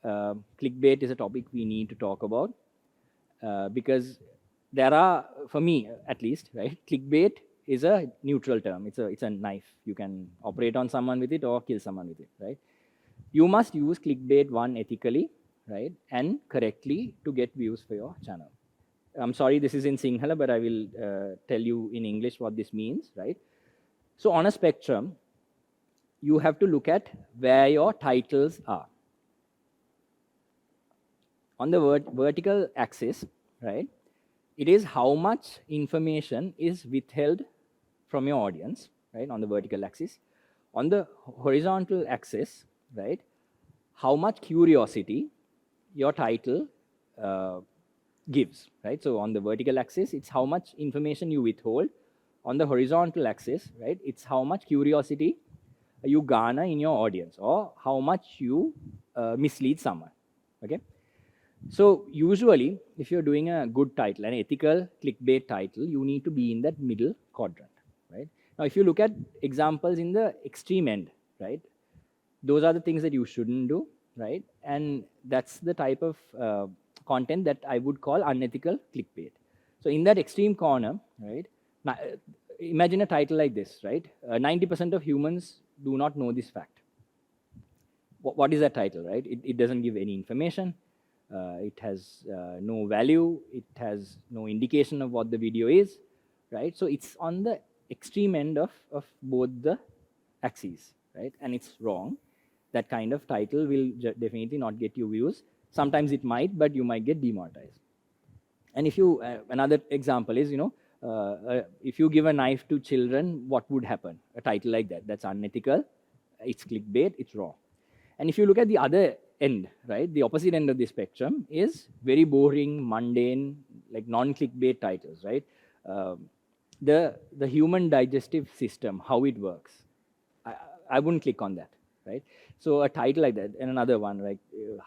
clickbait is a topic we need to talk about because there are, for me at least, right? Clickbait is a neutral term. It's a knife. You can operate on someone with it or kill someone with it, right? You must use clickbait one ethically, right, and correctly to get views for your channel. I'm sorry, this is in Sinhala, but I will tell you in English what this means, right? So on a spectrum, you have to look at where your titles are. On the vertical axis, right, it is how much information is withheld from your audience, right, on the vertical axis. On the horizontal axis, right, how much curiosity your title gives, right? So on the vertical axis, it's how much information you withhold. On the horizontal axis, right, it's how much curiosity you garner in your audience or how much you mislead someone, okay? So usually, if you're doing a good title, an ethical clickbait title, you need to be in that middle quadrant, right? Now, if you look at examples in the extreme end, right, those are the things that you shouldn't do, right? And that's the type of content that I would call unethical clickbait. So in that extreme corner, right, now, imagine a title like this, right? 90% of humans do not know this fact. What is that title, right? It doesn't give any information. It has no value. It has no indication of what the video is, right? So it's on the extreme end of both the axes, right? And it's wrong. That kind of title will definitely not get you views. Sometimes it might, but you might get demonetized. And if you, another example is, if you give a knife to children, what would happen? A title like that, that's unethical. It's clickbait, it's wrong. And if you look at the other end, right, the opposite end of the spectrum is very boring, mundane, like non-clickbait titles, right? The human digestive system, how it works, I wouldn't click on that, right? So a title like that, and another one, like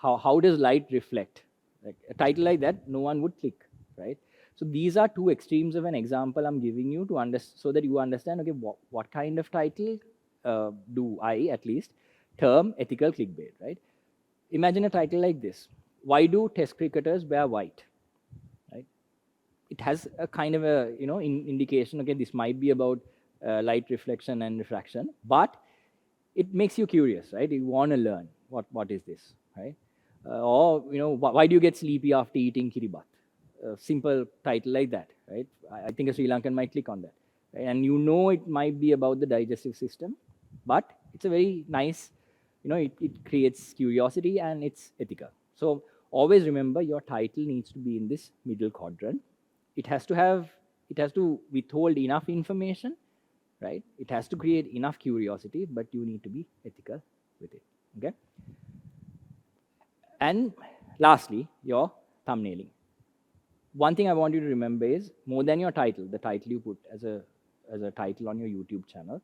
how does light reflect? Like a title like that, no one would click, right? So these are two extremes of an example I'm giving you to so that you understand, okay, what kind of title do I at least term ethical clickbait, right? Imagine a title like this: why do test cricketers wear white? Right? It has a kind of a indication. Okay, this might be about light reflection and refraction, but it makes you curious, right? You want to learn what is this, right? Or why do you get sleepy after eating kiribat? A simple title like that, right? I think a Sri Lankan might click on that, right? And it might be about the digestive system, but it's a very nice, it creates curiosity and it's ethical. So always remember your title needs to be in this middle quadrant. It has to withhold enough information, right? It has to create enough curiosity, but you need to be ethical with it, okay? And lastly, your thumbnailing. One thing I want you to remember is more than your title, the title you put as a title on your YouTube channel,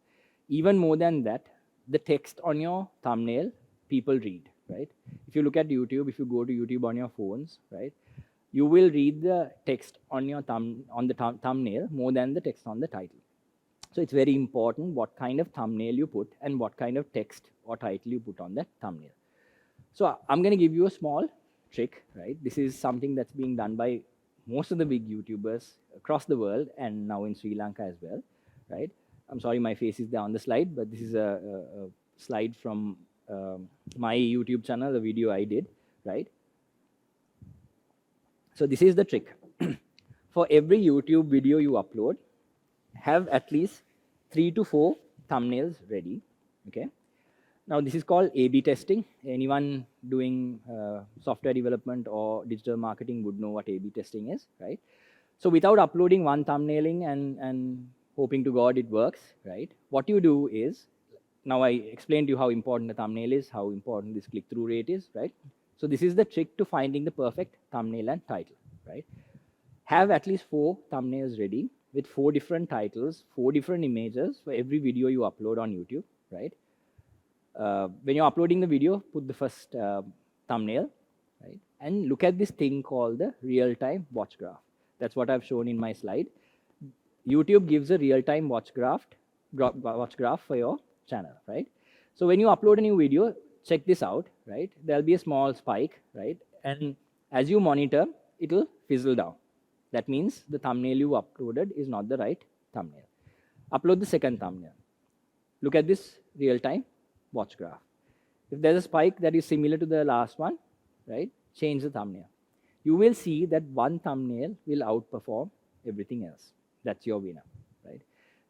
even more than that, the text on your thumbnail, people read, right? If you look at YouTube, if you go to YouTube on your phones, right, you will read the text on your thumbnail more than the text on the title. So it's very important what kind of thumbnail you put and what kind of text or title you put on that thumbnail. So I'm going to give you a small trick, right? This is something that's being done by most of the big YouTubers across the world and now in Sri Lanka as well, right? I'm sorry, my face is there on the slide, but this is a slide from my YouTube channel, the video I did, right? So this is the trick. For every YouTube video you upload, have at least 3 to 4 thumbnails ready. Okay. Now this is called A/B testing. Anyone doing software development or digital marketing would know what A/B testing is, right? So without uploading one thumbnailing and hoping to God it works, right? What you do is, now I explained to you how important the thumbnail is, how important this click-through rate is, right? So this is the trick to finding the perfect thumbnail and title, right? Have at least 4 thumbnails ready with 4 different titles, 4 different images for every video you upload on YouTube, right? When you're uploading the video, put the first thumbnail, right? And look at this thing called the real-time watch graph. That's what I've shown in my slide. YouTube gives a real-time watch graph for your channel, right? So when you upload a new video, check this out, right? There'll be a small spike, right? And as you monitor, it'll fizzle down. That means the thumbnail you uploaded is not the right thumbnail. Upload the second thumbnail. Look at this real-time watch graph. If there's a spike that is similar to the last one, right, change the thumbnail. You will see that one thumbnail will outperform everything else. That's your winner, right?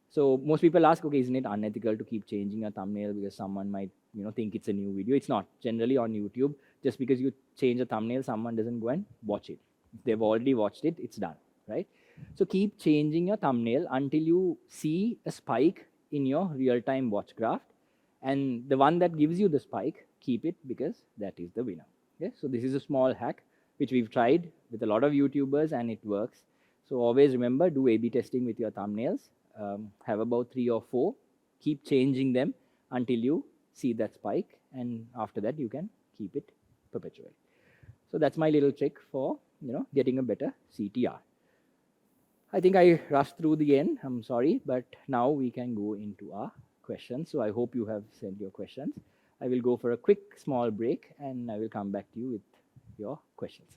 So most people ask, okay, isn't it unethical to keep changing a thumbnail because someone might, think it's a new video? It's not. Generally on YouTube, just because you change a thumbnail, someone doesn't go and watch it. If they've already watched it, it's done, right? So keep changing your thumbnail until you see a spike in your real-time watch graph. And the one that gives you the spike, keep it because that is the winner. Okay? So this is a small hack which we've tried with a lot of YouTubers and it works. So always remember, do A/B testing with your thumbnails. Have about 3 or 4. Keep changing them until you see that spike. And after that, you can keep it perpetually. So that's my little trick for getting a better CTR. I think I rushed through the end. I'm sorry, but now we can go into our questions. So I hope you have sent your questions. I will go for a quick small break and I will come back to you with your questions.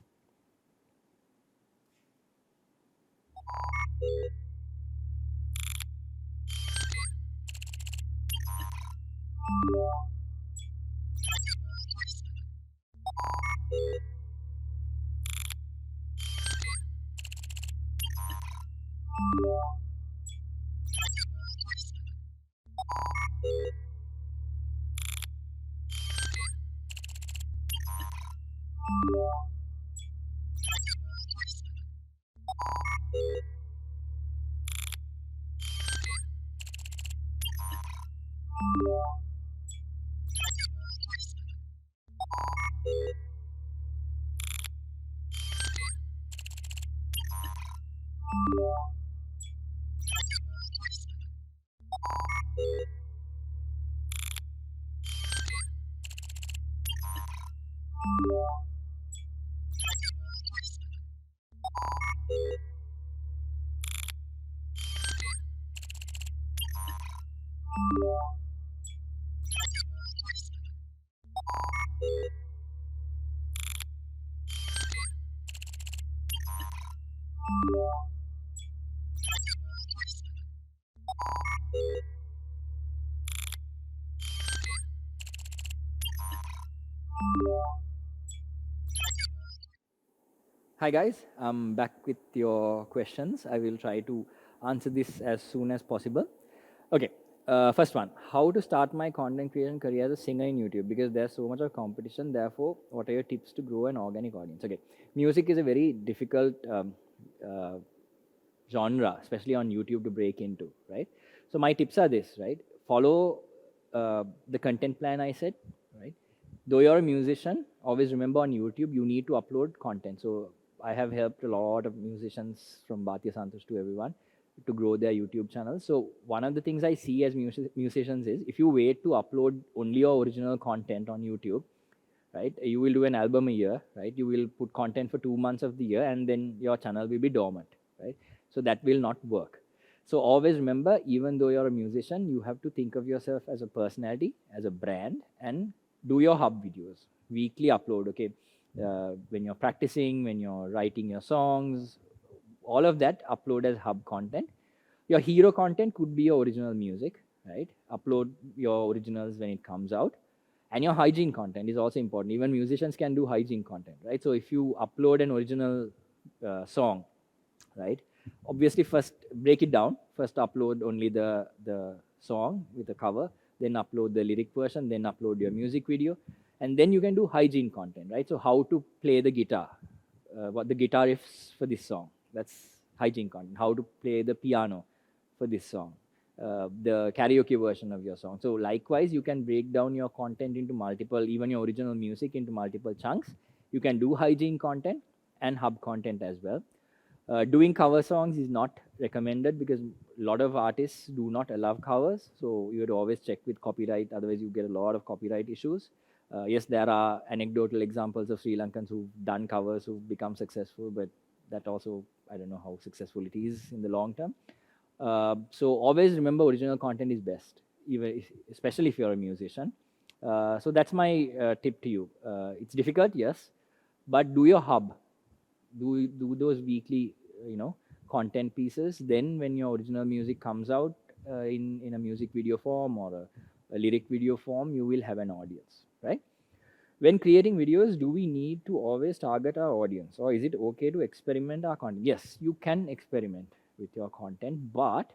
Hi guys, I'm back with your questions. I will try to answer this as soon as possible. Okay, first one, how to start my content creation career as a singer in YouTube? Because there's so much of competition, therefore, what are your tips to grow an organic audience? Okay, music is a very difficult genre, especially on YouTube to break into, right? So my tips are this, right? Follow the content plan I said, right? Though you're a musician, always remember on YouTube, you need to upload content. So I have helped a lot of musicians from Bhatya Santosh to everyone to grow their YouTube channels. So one of the things I see as musicians is if you wait to upload only your original content on YouTube, right? You will do an album a year, right? You will put content for 2 months of the year and then your channel will be dormant, right? So that will not work. So always remember, even though you're a musician, you have to think of yourself as a personality, as a brand, and do your hub videos. Weekly upload, okay? When you're practicing, when you're writing your songs, all of that upload as hub content. Your hero content could be your original music, right? Upload your originals when it comes out. And your hygiene content is also important. Even musicians can do hygiene content, right? So if you upload an original song, right? Obviously, first break it down. First upload only the song with the cover, then upload the lyric version, then upload your music video, and then you can do hygiene content, right? So how to play the guitar, what the guitar riffs for this song, that's hygiene content. How to play the piano for this song, the karaoke version of your song. So likewise, you can break down your content into multiple, even your original music into multiple chunks. You can do hygiene content and hub content as well. Doing cover songs is not recommended because a lot of artists do not allow covers. So you have to always check with copyright, otherwise you get a lot of copyright issues. Yes, there are anecdotal examples of Sri Lankans who've done covers who've become successful, but that also, I don't know how successful it is in the long term. So always remember original content is best, especially if you're a musician. So that's my tip to you. It's difficult, yes, but do your hub. Do those weekly, content pieces. Then when your original music comes out in a music video form or a lyric video form, you will have an audience, right? When creating videos, do we need to always target our audience, or is it okay to experiment our content? Yes, you can experiment with your content, but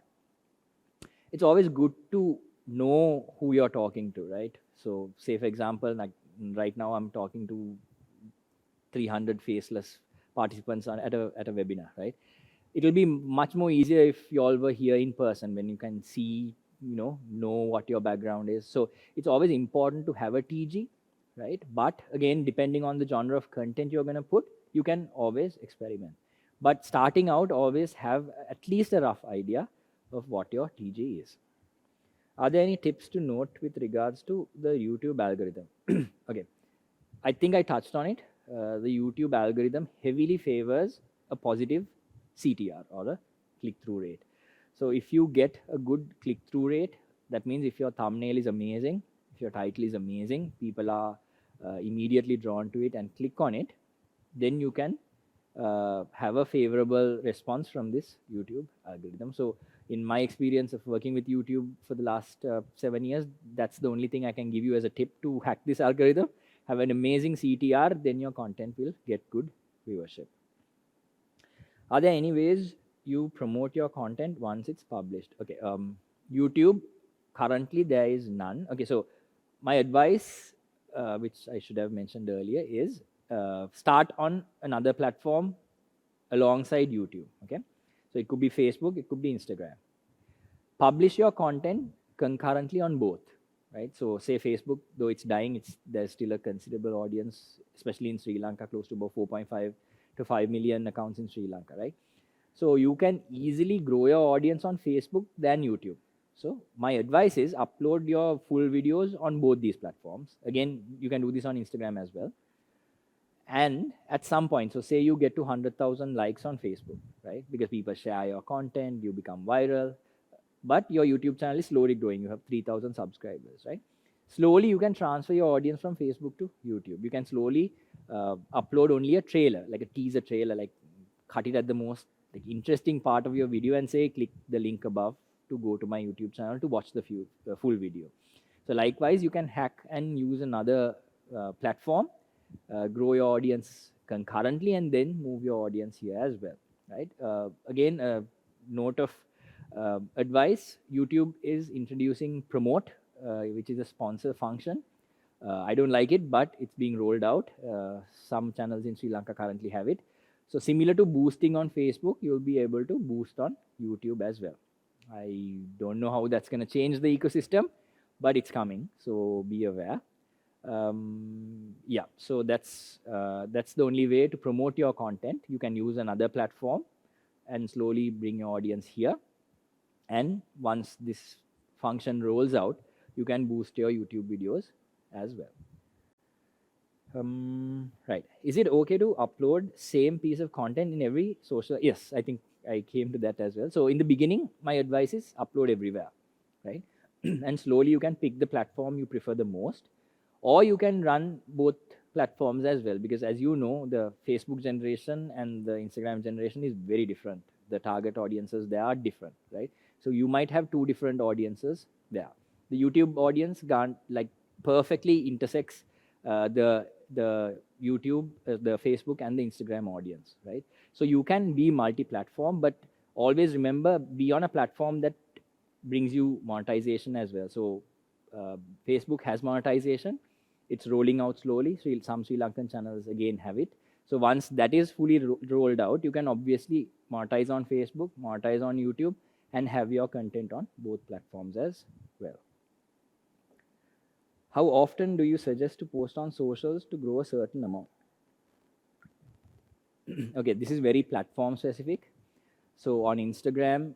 it's always good to know who you're talking to, right? So say for example, like right now I'm talking to 300 faceless participants at a webinar, right? It will be much more easier if you all were here in person, when you can see, know what your background is. So it's always important to have a TG, right? But again, depending on the genre of content you're going to put, you can always experiment. But starting out, always have at least a rough idea of what your TG is. Are there any tips to note with regards to the YouTube algorithm? Okay, I think I touched on it. The YouTube algorithm heavily favors a positive CTR, or a click-through rate. So if you get a good click-through rate, that means if your thumbnail is amazing, if your title is amazing, people are immediately drawn to it and click on it, then you can have a favorable response from this YouTube algorithm. So in my experience of working with YouTube for the last 7 years, that's the only thing I can give you as a tip to hack this algorithm. Have an amazing CTR, then your content will get good viewership. Are there any ways you promote your content once it's published? Okay, YouTube, currently there is none. Okay, so my advice, which I should have mentioned earlier, is start on another platform alongside YouTube, okay? So it could be Facebook, it could be Instagram. Publish your content concurrently on both, right? So say Facebook, though it's dying, there's still a considerable audience, especially in Sri Lanka, close to about 4.5 to 5 million accounts in Sri Lanka, right? So you can easily grow your audience on Facebook than YouTube. So my advice is upload your full videos on both these platforms. Again, you can do this on Instagram as well. And at some point, so say you get to 100,000 likes on Facebook, right? Because people share your content, you become viral, but your YouTube channel is slowly growing. You have 3,000 subscribers, right? Slowly, you can transfer your audience from Facebook to YouTube. You can slowly upload only a trailer, like a teaser trailer, like cut it at the most interesting part of your video and say, click the link above to go to my YouTube channel to watch the full video. So likewise, you can hack and use another platform, grow your audience concurrently, and then move your audience here as well, right? Again, a note of advice, YouTube is introducing promote, which is a sponsor function. I don't like it, but it's being rolled out. Some channels in Sri Lanka currently have it. So similar to boosting on Facebook, you'll be able to boost on YouTube as well. I don't know how that's going to change the ecosystem, but it's coming, so be aware. Yeah, so that's the only way to promote your content. You can use another platform and slowly bring your audience here. And once this function rolls out, you can boost your YouTube videos as well. Right. Is it okay to upload same piece of content in every social? Yes, I think I came to that as well. So in the beginning, my advice is upload everywhere, right? And slowly you can pick the platform you prefer the most, or you can run both platforms as well, because as you know, the Facebook generation and the Instagram generation is very different. The target audiences, they are different, right? So you might have two different audiences there. The YouTube audience can't perfectly intersects the YouTube, the Facebook and the Instagram audience, right? So you can be multi-platform, but always remember, be on a platform that brings you monetization as well. So Facebook has monetization. It's rolling out slowly. Some Sri Lankan channels again have it. So once that is fully rolled out, you can obviously monetize on Facebook, monetize on YouTube, and have your content on both platforms as well. How often do you suggest to post on socials to grow a certain amount? Okay, this is very platform specific. So on Instagram,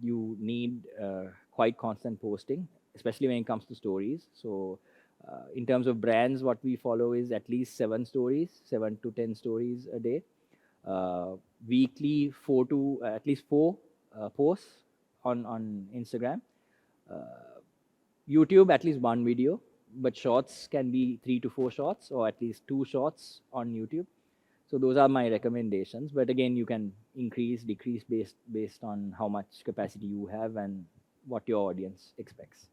you need quite constant posting, especially when it comes to stories. So in terms of brands, what we follow is at least 7 stories, 7 to 10 stories a day. Weekly, at least 4 posts on Instagram. YouTube, at least 1 video, but shorts can be 3 to 4 shots, or at least 2 shots on YouTube. So those are my recommendations. But again, you can increase, decrease based on how much capacity you have and what your audience expects.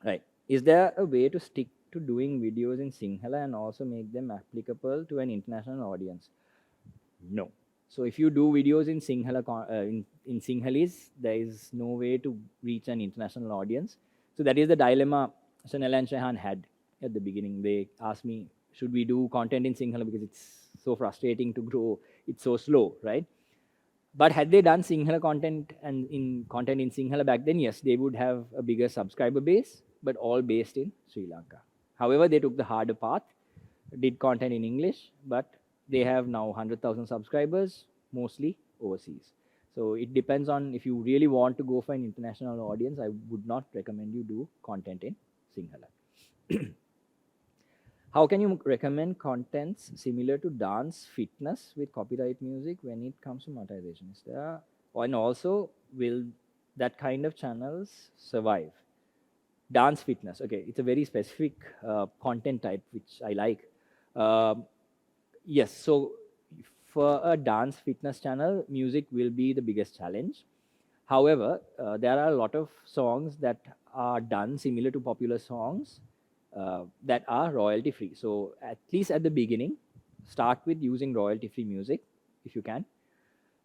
Right. Is there a way to stick to doing videos in Sinhala and also make them applicable to an international audience? No. So if you do videos in Sinhala, in Sinhalese, there is no way to reach an international audience. So that is the dilemma Sanel and Shehan had at the beginning. They asked me, should we do content in Sinhala because it's so frustrating to grow, it's so slow, right? But had they done Sinhala content and in content in Sinhala back then, yes, they would have a bigger subscriber base, but all based in Sri Lanka. However, they took the harder path, did content in English, but they have now 100,000 subscribers, mostly overseas. So it depends on, if you really want to go for an international audience, I would not recommend you do content in Sinhala. How can you recommend contents similar to dance fitness with copyright music when it comes to monetization? Is there, and also, will that kind of channels survive? Dance fitness, okay, it's a very specific content type which I like. Yes, so for a dance fitness channel, music will be the biggest challenge. However, there are a lot of songs that are done similar to popular songs that are royalty free. So at least at the beginning, start with using royalty free music if you can.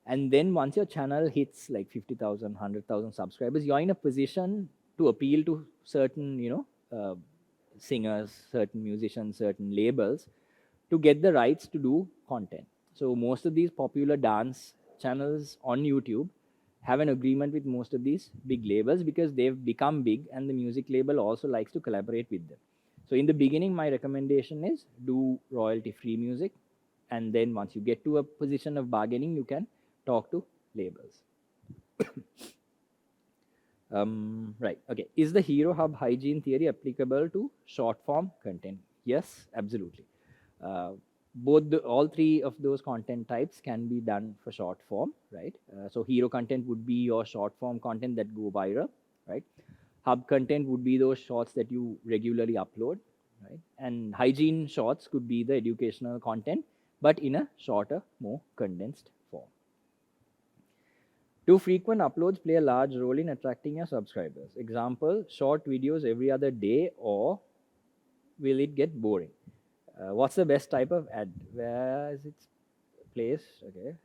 And then once your channel hits like 50,000, 100,000 subscribers, you're in a position to appeal to certain, singers, certain musicians, certain labels to get the rights to do content. So most of these popular dance channels on YouTube have an agreement with most of these big labels because they've become big and the music label also likes to collaborate with them. So in the beginning, my recommendation is do royalty free music. And then once you get to a position of bargaining, you can talk to labels. Right, okay. Is the Hero Hub hygiene theory applicable to short form content? Yes, absolutely. All 3 of those content types can be done for short form, right? So hero content would be your short form content that go viral, right? Hub content would be those shorts that you regularly upload, right? And hygiene shorts could be the educational content, but in a shorter, more condensed form. Do frequent uploads play a large role in attracting your subscribers? Example, short videos every other day, or will it get boring? What's the best type of ad? Where is its place? Okay.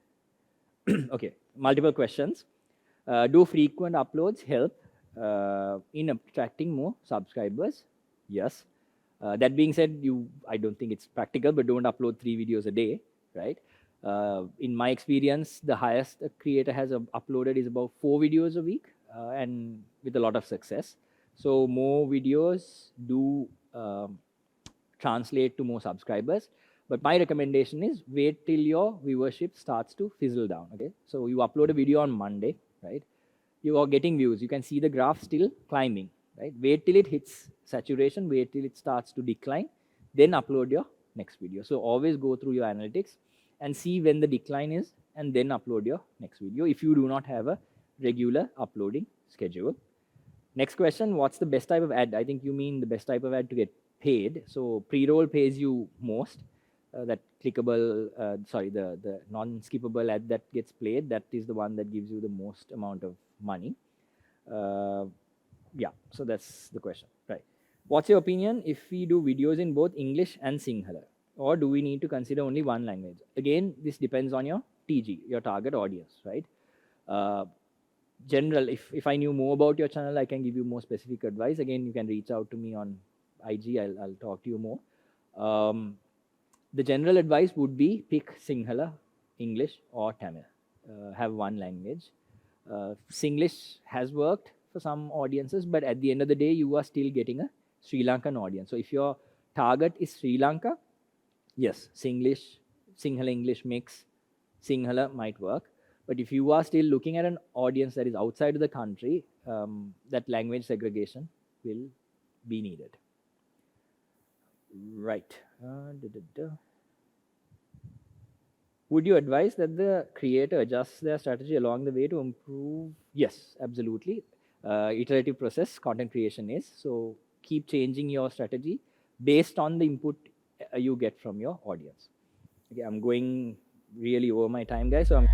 Okay, multiple questions. Do frequent uploads help in attracting more subscribers? Yes. That being said, I don't think it's practical, but don't upload 3 videos a day, right? In my experience, the highest a creator has uploaded is about 4 videos a week, and with a lot of success. So more videos do translate to more subscribers. But my recommendation is wait till your viewership starts to fizzle down. Okay, so you upload a video on Monday, right? You are getting views. You can see the graph still climbing, right? Wait till it hits saturation. Wait till it starts to decline. Then upload your next video. So always go through your analytics and see when the decline is, and then upload your next video if you do not have a regular uploading schedule. Next question, what's the best type of ad? I think you mean the best type of ad to get paid. So pre-roll pays you most. That clickable, the non-skippable ad that gets played, that is the one that gives you the most amount of money. Yeah, so that's the question, right? What's your opinion if we do videos in both English and Sinhala? or do we need to consider only one language? Again, this depends on your TG, your target audience, right? Uh, General, if I knew more about your channel, I can give you more specific advice. Again, you can reach out to me on IG. I'll talk to you more. The general advice would be pick Sinhala, English, or Tamil. Have one language. Singlish has worked for some audiences, but at the end of the day, you are still getting a Sri Lankan audience. So if your target is Sri Lanka, yes, Sinhala English mix, Sinhala might work. But if you are still looking at an audience that is outside of the country, that language segregation will be needed. Right. Would you advise that the creator adjusts their strategy along the way to improve? Yes, absolutely. Iterative process content creation is. So keep changing your strategy based on the input you get from your audience. Okay, I'm going really over my time, guys. So I'm